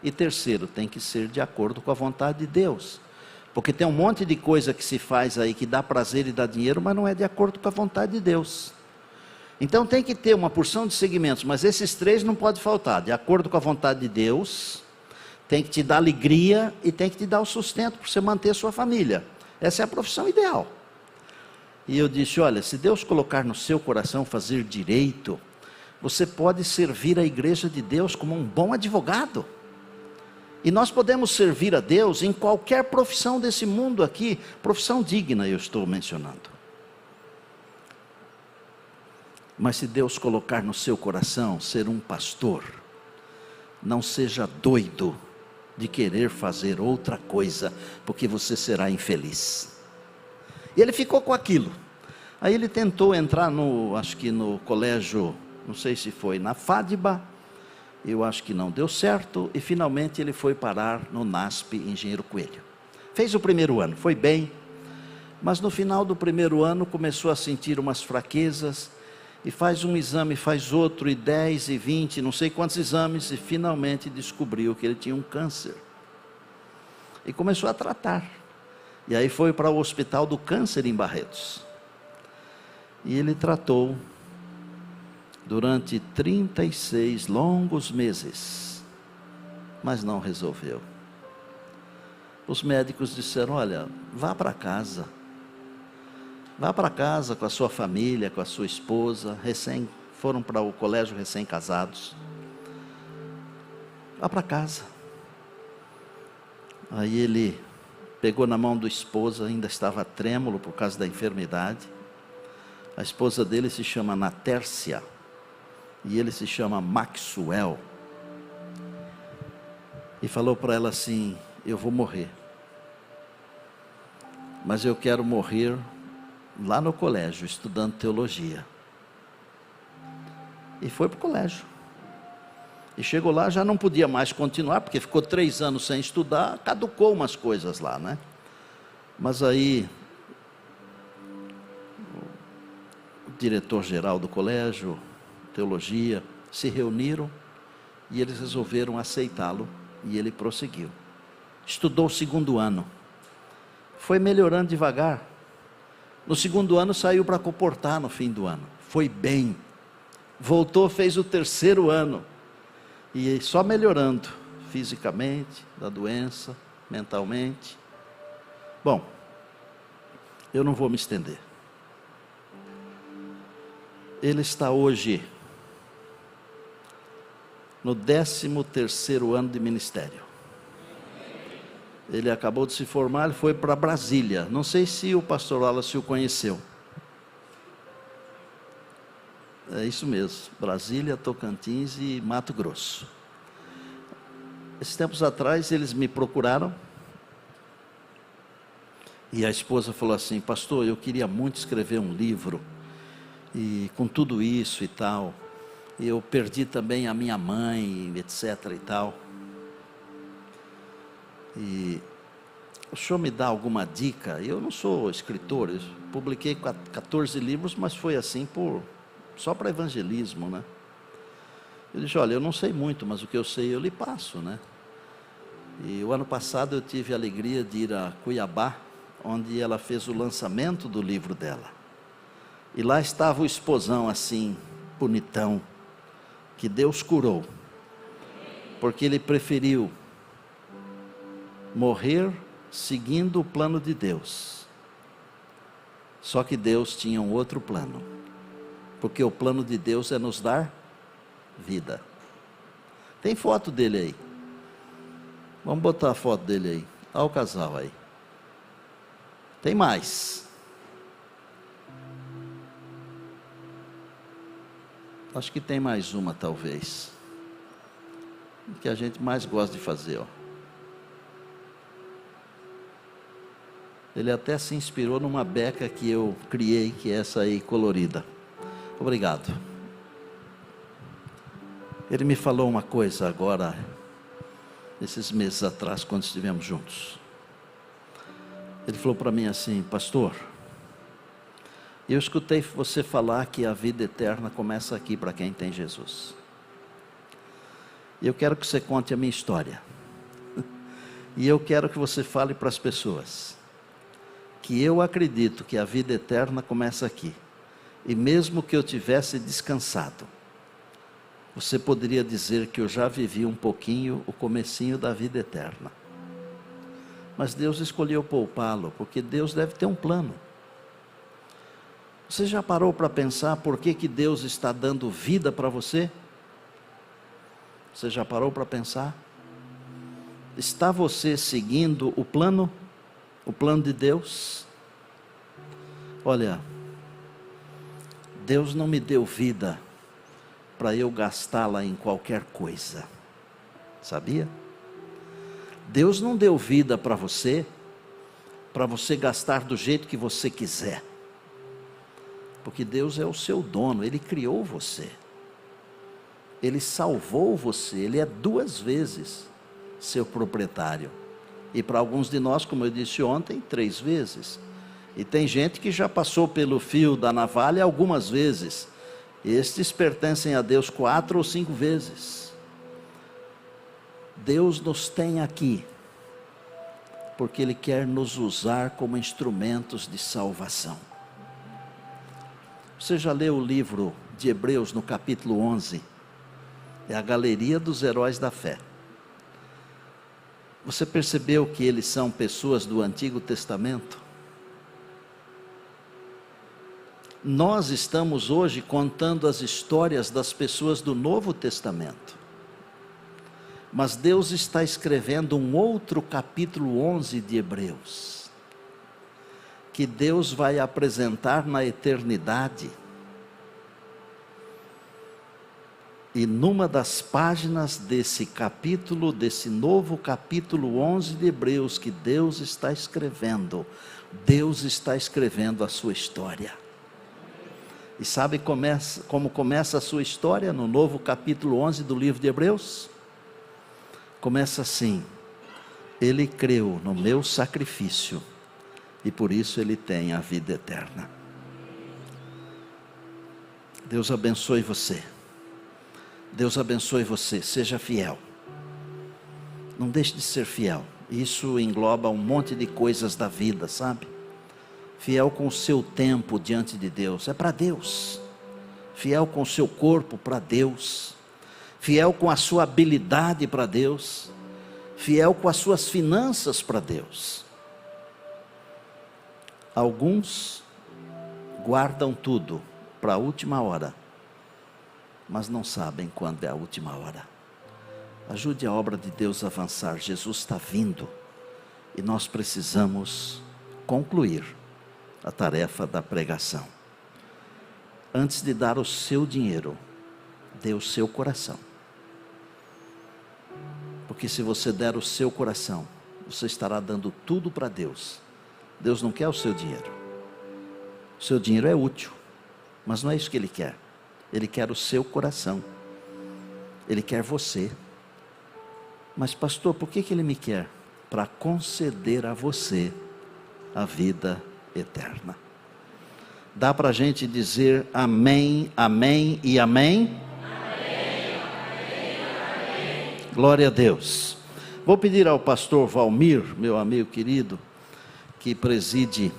E terceiro, tem que ser de acordo com a vontade de Deus. Porque tem um monte de coisa que se faz aí que dá prazer e dá dinheiro, mas não é de acordo com a vontade de Deus. Então tem que ter uma porção de segmentos, mas esses 3 não pode faltar. De acordo com a vontade de Deus, tem que te dar alegria e tem que te dar o sustento para você manter a sua família. Essa é a profissão ideal. E eu disse: olha, se Deus colocar no seu coração fazer direito, você pode servir a igreja de Deus como um bom advogado. E nós podemos servir a Deus em qualquer profissão desse mundo aqui, profissão digna eu estou mencionando. Mas se Deus colocar no seu coração ser um pastor, não seja doido de querer fazer outra coisa, porque você será infeliz. E ele ficou com aquilo. Aí ele tentou entrar acho que no colégio, não sei se foi na FADBA, eu acho que não deu certo, e finalmente ele foi parar no NASP Engenheiro Coelho. Fez o primeiro ano, foi bem, mas no final do primeiro ano começou a sentir umas fraquezas, e faz um exame, faz outro, e 10, e 20, não sei quantos exames, e finalmente descobriu que ele tinha um câncer. E começou a tratar. E aí foi para o Hospital do Câncer em Barretos. E ele tratou durante 36 longos meses, mas não resolveu. Os médicos disseram: olha, vá para casa. Vá para casa com a sua família, com a sua esposa, foram para o colégio recém-casados. Vá para casa. Aí ele pegou na mão da esposa, ainda estava trêmulo por causa da enfermidade. A esposa dele se chama Natércia, e ele se chama Maxwell. E falou para ela assim: eu vou morrer, mas eu quero morrer lá no colégio, estudando teologia. E foi para o colégio. E chegou lá, já não podia mais continuar, porque ficou 3 anos sem estudar, caducou umas coisas lá, né? Mas aí, o diretor-geral do colégio, teologia, se reuniram, e eles resolveram aceitá-lo, e ele prosseguiu. Estudou o 2º ano, foi melhorando devagar. No 2º ano saiu para comportar no fim do ano, foi bem. Voltou, fez o 3º ano, e só melhorando, fisicamente, da doença, mentalmente. Bom, eu não vou me estender. Ele está hoje no 13º ano de ministério. Ele acabou de se formar, ele foi para Brasília. Não sei se o pastor Wallace o conheceu. É isso mesmo, Brasília, Tocantins e Mato Grosso. Esses tempos atrás eles me procuraram, e a esposa falou assim: pastor, eu queria muito escrever um livro, e com tudo isso e tal, eu perdi também a minha mãe, etc e tal, e o senhor me dá alguma dica? Eu não sou escritor, eu publiquei 14 livros, mas foi assim por só para evangelismo, né? Eu disse, olha, eu não sei muito, mas o que eu sei eu lhe passo, né? E o ano passado eu tive a alegria de ir a Cuiabá, onde ela fez o lançamento do livro dela. E lá estava o esposão assim, bonitão, que Deus curou, porque ele preferiu morrer seguindo o plano de Deus. Só que Deus tinha um outro plano, porque o plano de Deus é nos dar vida. Tem foto dele aí? Vamos botar a foto dele aí. Olha o casal aí. Tem mais. Acho que tem mais uma, talvez. Que a gente mais gosta de fazer, ó. Ele até se inspirou numa beca que eu criei, que é essa aí, colorida. Obrigado. Ele me falou uma coisa agora, esses meses atrás, quando estivemos juntos. Ele falou para mim assim, pastor, eu escutei você falar que a vida eterna começa aqui para quem tem Jesus. E eu quero que você conte a minha história. E eu quero que você fale para as pessoas que eu acredito que a vida eterna começa aqui. E mesmo que eu tivesse descansado, você poderia dizer que eu já vivi um pouquinho o comecinho da vida eterna. Mas Deus escolheu poupá-lo, porque Deus deve ter um plano. Você já parou para pensar por que Deus está dando vida para você? Você já parou para pensar? Está você seguindo o plano de Deus? Olha, Deus não me deu vida para eu gastá-la em qualquer coisa, sabia? Deus não deu vida para você gastar do jeito que você quiser, porque Deus é o seu dono, Ele criou você, Ele salvou você, Ele é 2 vezes seu proprietário, e para alguns de nós, como eu disse ontem, 3 vezes, e tem gente que já passou pelo fio da navalha algumas vezes. Estes pertencem a Deus 4 ou 5 vezes. Deus nos tem aqui, porque Ele quer nos usar como instrumentos de salvação. Você já leu o livro de Hebreus no capítulo 11? É a galeria dos heróis da fé. Você percebeu que eles são pessoas do Antigo Testamento? Nós estamos hoje contando as histórias das pessoas do Novo Testamento. Mas Deus está escrevendo um outro capítulo 11 de Hebreus, que Deus vai apresentar na eternidade. E numa das páginas desse capítulo, desse novo capítulo 11 de Hebreus, que Deus está escrevendo a sua história. E sabe como começa a sua história no novo capítulo 11 do livro de Hebreus? Começa assim: Ele creu no meu sacrifício e por isso Ele tem a vida eterna. Deus abençoe você. Deus abençoe você, seja fiel. Não deixe de ser fiel. Isso engloba um monte de coisas da vida, sabe? Fiel com o seu tempo diante de Deus, é para Deus. Fiel com o seu corpo, para Deus. Fiel com a sua habilidade, para Deus. Fiel com as suas finanças, para Deus. Alguns guardam tudo para a última hora, mas não sabem quando é a última hora. Ajude a obra de Deus a avançar. Jesus está vindo e nós precisamos concluir a tarefa da pregação. Antes de dar o seu dinheiro, dê o seu coração. Porque se você der o seu coração, você estará dando tudo para Deus. Deus não quer o seu dinheiro. O seu dinheiro é útil, mas não é isso que Ele quer. Ele quer o seu coração. Ele quer você. Mas pastor, por que Ele me quer? Para conceder a você a vida eterna. Dá para a gente dizer amém, amém e amém? Glória a Deus. Vou pedir ao pastor Valmir, meu amigo querido, que preside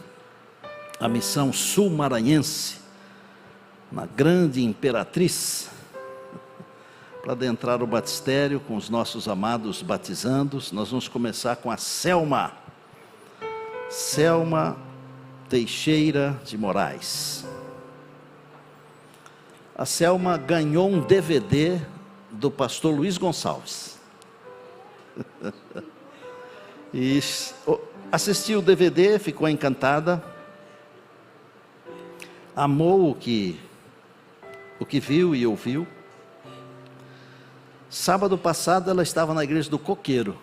a missão sul-maranhense, na Grande Imperatriz, para adentrar o batistério com os nossos amados batizandos. Nós vamos começar com a Selma Teixeira de Moraes. A Selma ganhou um DVD do pastor Luiz Gonçalves. E assistiu o DVD, ficou encantada, amou o que viu e ouviu. Sábado passado ela estava na igreja do Coqueiro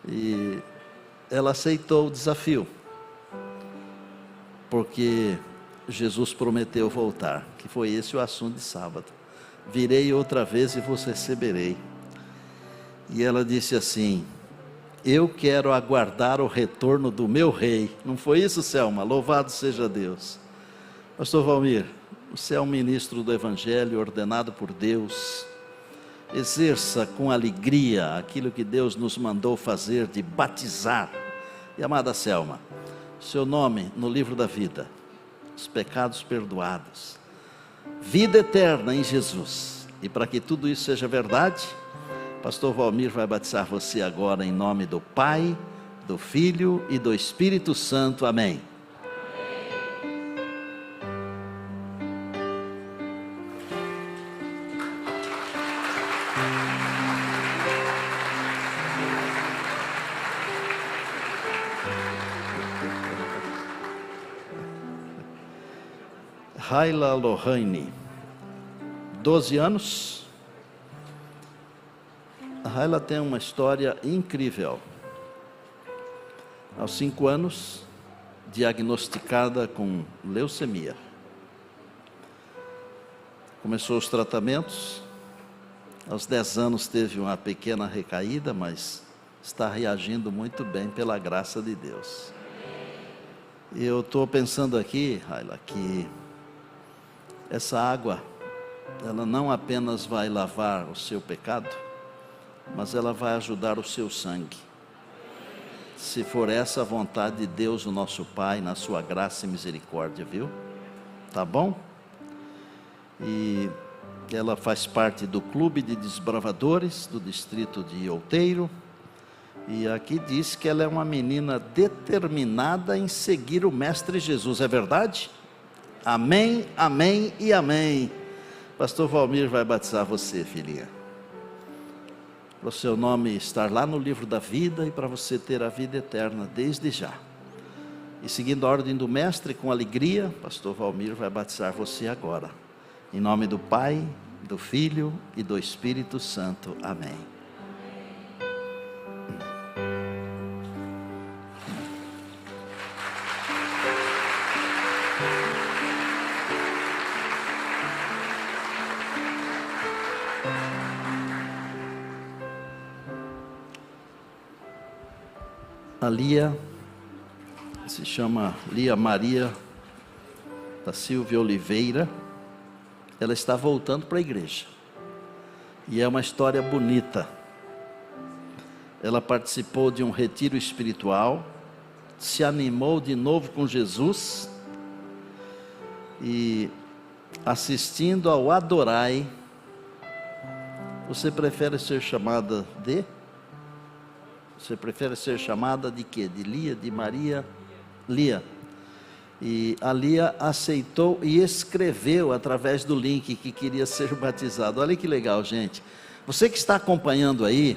e ela aceitou o desafio, porque Jesus prometeu voltar, que foi esse o assunto de sábado. Virei outra vez e vos receberei. E ela disse assim: eu quero aguardar o retorno do meu rei. Não foi isso, Selma? Louvado seja Deus. Pastor Valmir, você é um ministro do Evangelho ordenado por Deus. Exerça com alegria aquilo que Deus nos mandou fazer, de batizar. E amada Selma, seu nome no livro da vida, os pecados perdoados, vida eterna em Jesus. E para que tudo isso seja verdade, pastor Valmir vai batizar você agora em nome do Pai, do Filho e do Espírito Santo. Amém. Raila Lohane, 12 anos. A Raila tem uma história incrível. Aos 5 anos, diagnosticada com leucemia. Começou os tratamentos. Aos 10 anos teve uma pequena recaída, mas está reagindo muito bem pela graça de Deus. E eu estou pensando aqui, Raila, que essa água, ela não apenas vai lavar o seu pecado, mas ela vai ajudar o seu sangue. Se for essa a vontade de Deus, o nosso Pai, na sua graça e misericórdia, viu? Tá bom? E ela faz parte do Clube de Desbravadores do distrito de Outeiro. E aqui diz que ela é uma menina determinada em seguir o Mestre Jesus. É verdade? Amém, amém e amém. Pastor Valmir vai batizar você, filhinha, para o seu nome estar lá no livro da vida e para você ter a vida eterna desde já. E seguindo a ordem do mestre, com alegria, pastor Valmir vai batizar você agora, em nome do Pai, do Filho e do Espírito Santo. Amém. A Lia, se chama Lia Maria da Silvia Oliveira, ela está voltando para a igreja, e é uma história bonita. Ela participou de um retiro espiritual, se animou de novo com Jesus, e assistindo ao Adorai. Você prefere ser chamada de? Você prefere ser chamada de quê? De Lia, de Maria? Lia. E a Lia aceitou e escreveu através do link que queria ser batizado. Olha que legal, gente. Você que está acompanhando aí,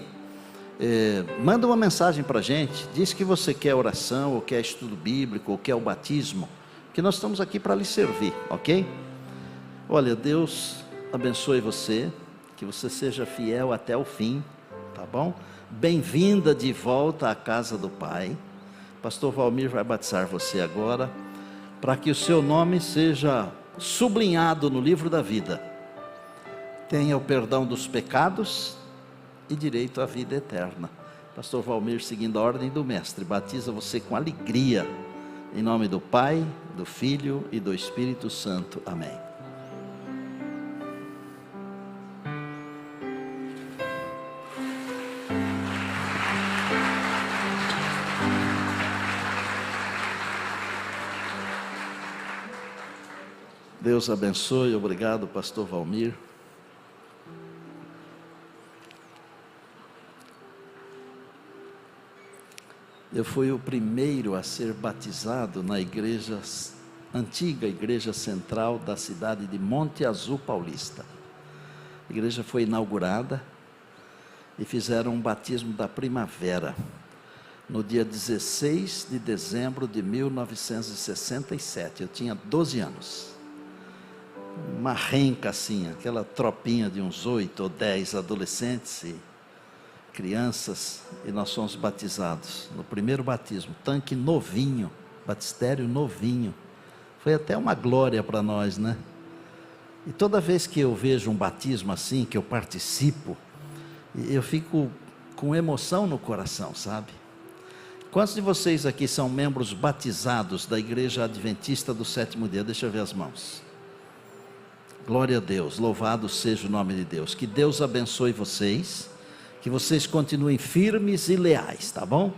manda uma mensagem para a gente. Diz que você quer oração, ou quer estudo bíblico, ou quer o batismo, que nós estamos aqui para lhe servir, ok? Olha, Deus abençoe você, que você seja fiel até o fim, tá bom? Bem-vinda de volta à casa do Pai. Pastor Valmir vai batizar você agora, para que o seu nome seja sublinhado no livro da vida. Tenha o perdão dos pecados e direito à vida eterna. Pastor Valmir, seguindo a ordem do mestre, batiza você com alegria, Em nome do Pai, do Filho e do Espírito Santo. Amém. Deus abençoe. Obrigado, pastor Valmir. Eu fui o primeiro a ser batizado na igreja, antiga igreja central da cidade de Monte Azul Paulista. A igreja foi inaugurada e fizeram um batismo da primavera, no dia 16 de dezembro de 1967. Eu tinha 12 anos. Uma renca assim, aquela tropinha de uns 8 ou 10 adolescentes e crianças, e nós fomos batizados no primeiro batismo, tanque novinho, batistério novinho. Foi até uma glória para nós, né? E toda vez que eu vejo um batismo assim, que eu participo, eu fico com emoção no coração, sabe? Quantos de vocês aqui são membros batizados da Igreja Adventista do Sétimo Dia? Deixa eu ver as mãos. Glória a Deus, louvado seja o nome de Deus. Que Deus abençoe vocês, que vocês continuem firmes e leais, tá bom?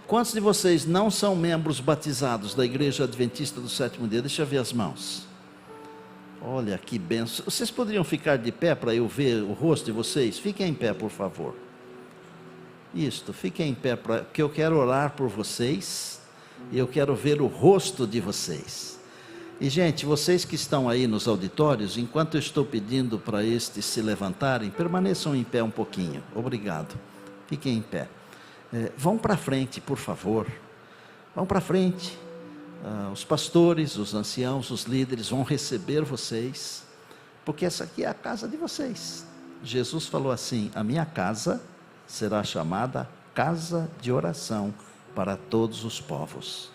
Quantos de vocês não são membros batizados da Igreja Adventista do Sétimo Dia? Deixa eu ver as mãos. Olha que benção. Vocês poderiam ficar de pé para eu ver o rosto de vocês? Fiquem em pé, por favor. Isto, fiquem em pé, porque eu quero orar por vocês e eu quero ver o rosto de vocês. E gente, vocês que estão aí nos auditórios, enquanto eu estou pedindo para estes se levantarem, permaneçam em pé um pouquinho. Obrigado. Fiquem em pé. Vão para frente, por favor. Vão para frente. Os pastores, os anciãos, os líderes vão receber vocês, porque essa aqui é a casa de vocês. Jesus falou assim: a minha casa será chamada casa de oração para todos os povos.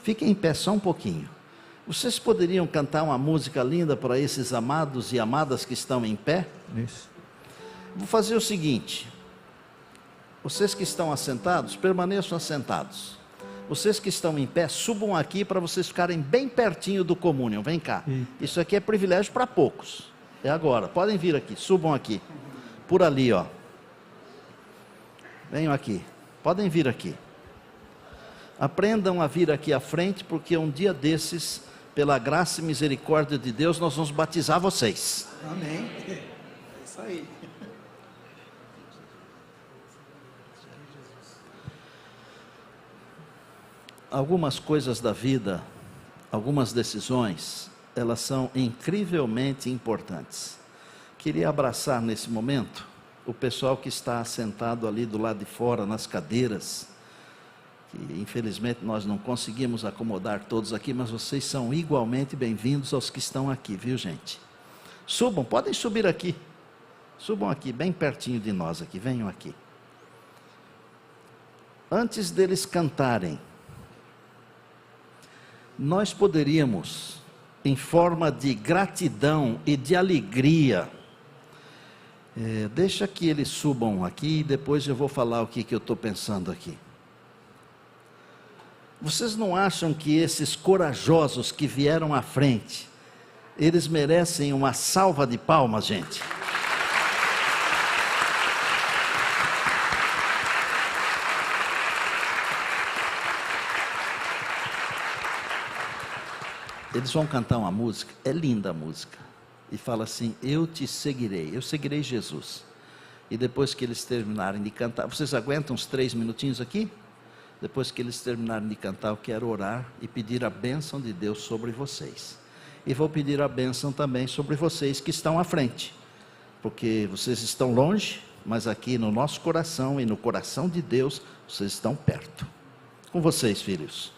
Fiquem em pé só um pouquinho. Vocês poderiam cantar uma música linda para esses amados e amadas que estão em pé? Isso. Vou fazer o seguinte: vocês que estão assentados, permaneçam assentados. Vocês que estão em pé, subam aqui para vocês ficarem bem pertinho do communion. Vem cá. Isso aqui é privilégio para poucos. É agora. Podem vir aqui, subam aqui. Por ali, ó. Venham aqui. Podem vir aqui. Aprendam a vir aqui à frente, porque um dia desses, pela graça e misericórdia de Deus, nós vamos batizar vocês. Amém. É isso aí. Algumas coisas da vida, algumas decisões, elas são incrivelmente importantes. Queria abraçar nesse momento o pessoal que está sentado ali do lado de fora, nas cadeiras, que infelizmente nós não conseguimos acomodar todos aqui, mas vocês são igualmente bem-vindos aos que estão aqui, viu gente? Subam, podem subir aqui. Subam aqui, bem pertinho de nós aqui, venham aqui. Antes deles cantarem, nós poderíamos, em forma de gratidão e de alegria, deixa que eles subam aqui e depois eu vou falar o que eu estou pensando aqui. Vocês não acham que esses corajosos que vieram à frente, eles merecem uma salva de palmas, gente? Eles vão cantar uma música, é linda a música, e fala assim: eu te seguirei, eu seguirei Jesus. E depois que eles terminarem de cantar, vocês aguentam uns 3 minutinhos aqui? Depois que eles terminarem de cantar, eu quero orar e pedir a bênção de Deus sobre vocês. E vou pedir a bênção também sobre vocês que estão à frente, porque vocês estão longe, mas aqui no nosso coração e no coração de Deus, vocês estão perto. Com vocês, filhos.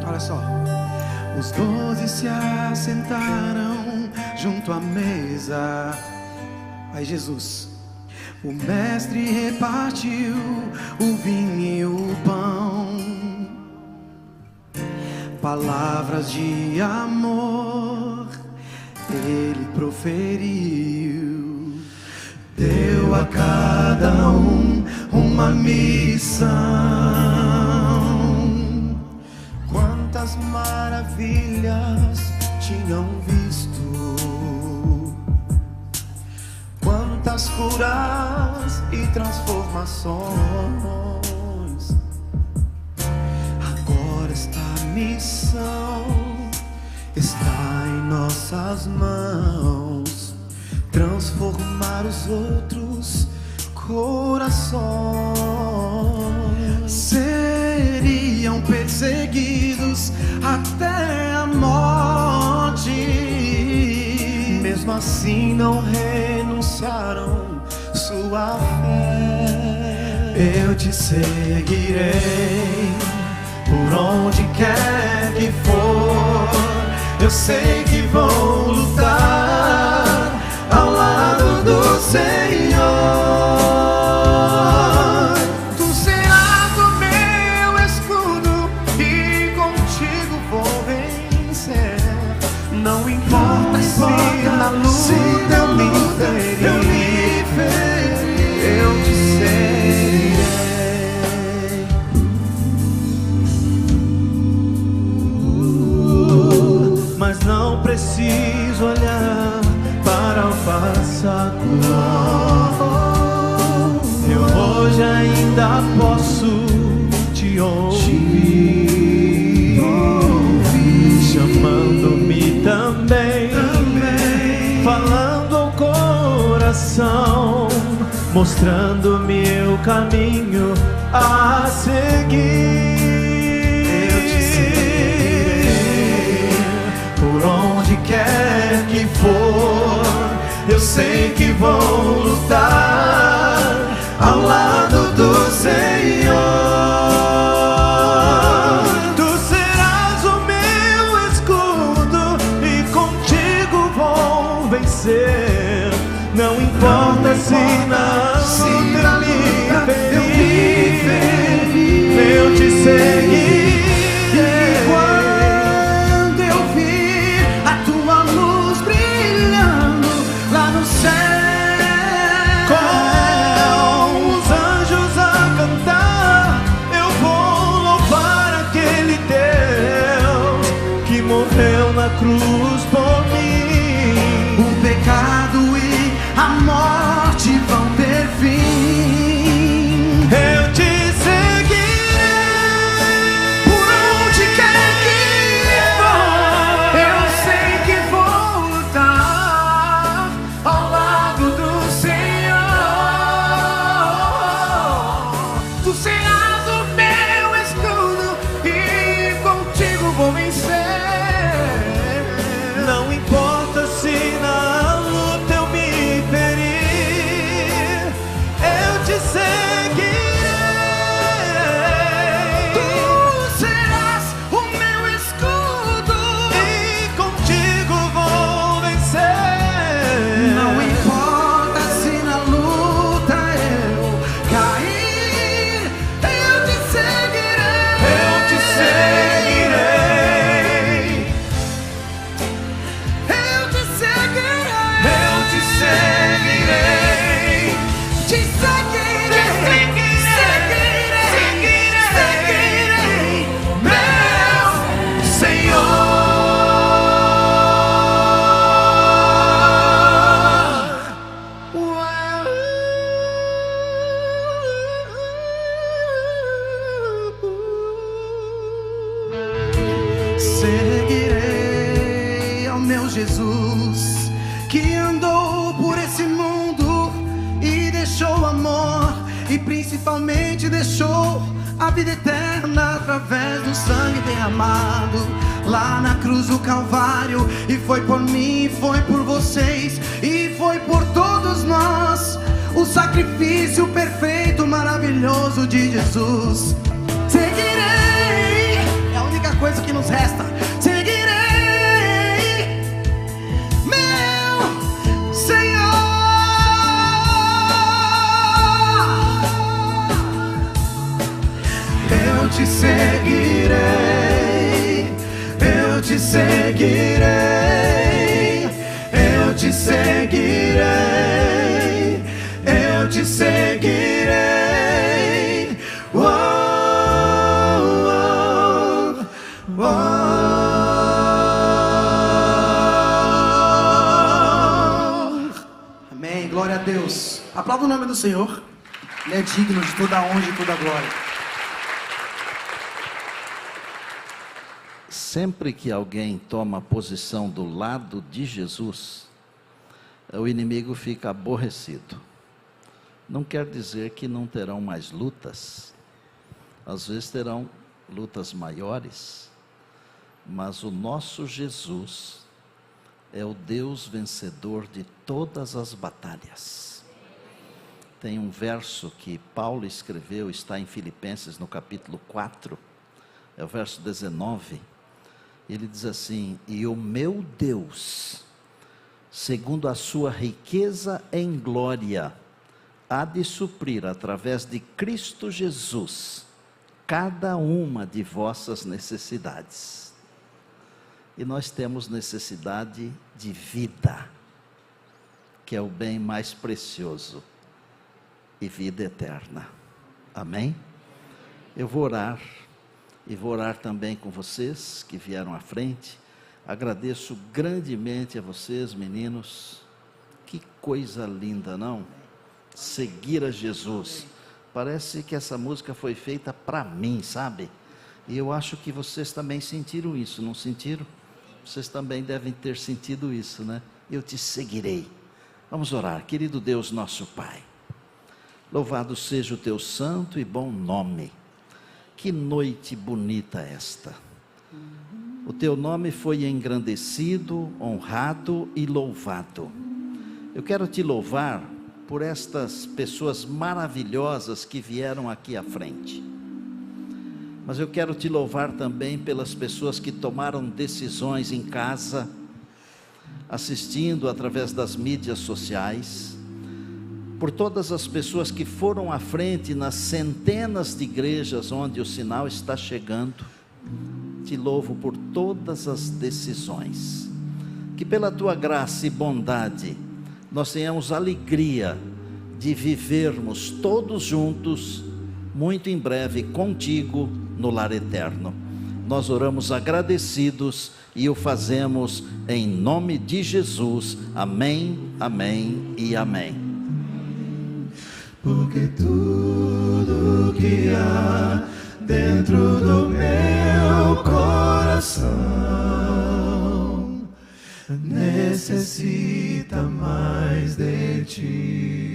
Olha só. Os 12 se assentaram junto à mesa. Aí Jesus: O mestre repartiu o vinho e o pão, palavras de amor ele proferiu, deu a cada um uma missão. Quantas maravilhas tinham visto, quantas curas e transformações. Agora esta missão está em nossas mãos, transformar os outros corações. Seriam perseguidos até a morte, mesmo assim não renunciaram sua fé. eu te seguirei por onde quer que for. Eu sei que vou lutar ao lado do Senhor. Tu serás o meu escudo e contigo vou vencer. Não importa se na luta eu me ferir, eu te seguirei. Mas não preciso olhar para o passado. Eu hoje ainda posso te ouvir, chamando-me também, falando ao coração, mostrando-me o caminho a seguir. Eu te seguirei por onde quer que for. Eu sei que vou lutar ao lado do Senhor. Tu serás o meu escudo e contigo vou vencer. Não importa se na luta eu me ferir, eu te seguirei. Quando eu vir a tua luz brilhando lá no céu, com os anjos a cantar, eu vou louvar aquele Deus que morreu na cruz por mim. o pecado e a morte vão ter fim. Eu te seguirei por onde quer que for. Eu sei que vou lutar ao lado do Senhor. Tu serás o meu escudo e contigo vou vencer. Não importa se na luta eu me ferir, eu te seguirei. Tu serás o meu escudo E contigo vou vencer. não importa se na luta eu cair, eu te seguirei. Eu te seguirei. Eu te seguirei. Eu te seguirei. Te seguirei. Seguirei. Meu Senhor. Seguirei ao meu Jesus, que andou por esse mundo e deixou amor, e principalmente deixou a vida eterna através do sangue derramado lá na cruz do Calvário. E foi por mim, foi por vocês e foi por todos nós, o sacrifício perfeito, maravilhoso de Jesus. Seguirei, é a única coisa que nos resta. Seguirei, meu Senhor. te seguirei, eu te seguirei, eu te seguirei. Oh, oh, oh. Amém, glória a Deus. Aplauda o nome do Senhor. Ele é digno de toda a honra e toda a glória. Sempre que alguém toma posição do lado de Jesus, o inimigo fica aborrecido. Não quer dizer que não terão mais lutas, às vezes terão lutas maiores, mas o nosso Jesus é o Deus vencedor de todas as batalhas. Tem um verso que Paulo escreveu, está em Filipenses no capítulo 4, é o verso 19, ele diz assim: e o meu Deus, segundo a sua riqueza em glória, há de suprir através de Cristo Jesus, cada uma de vossas necessidades. E nós temos necessidade de vida, que é o bem mais precioso, e vida eterna. Amém? Eu vou orar, e vou orar também com vocês que vieram à frente. Agradeço grandemente a vocês, meninos. Que coisa linda, não? Seguir a Jesus. Parece que essa música foi feita para mim, sabe? E eu acho que vocês também sentiram isso, não sentiram? Vocês também devem ter sentido isso, né? Eu te seguirei. Vamos orar. Querido Deus, nosso Pai, louvado seja o teu santo e bom nome. Que noite bonita esta. O teu nome foi engrandecido, honrado e louvado. Eu quero te louvar por estas pessoas maravilhosas que vieram aqui à frente. Mas eu quero te louvar também pelas pessoas que tomaram decisões em casa, assistindo através das mídias sociais, por todas as pessoas que foram à frente nas centenas de igrejas onde o sinal está chegando. Te louvo por todas as decisões, que pela tua graça e bondade, nós tenhamos alegria de vivermos todos juntos, muito em breve contigo no lar eterno. Nós oramos agradecidos e o fazemos em nome de Jesus. Amém, amém e amém. Porque tudo que há dentro do meu coração necessita mais de ti.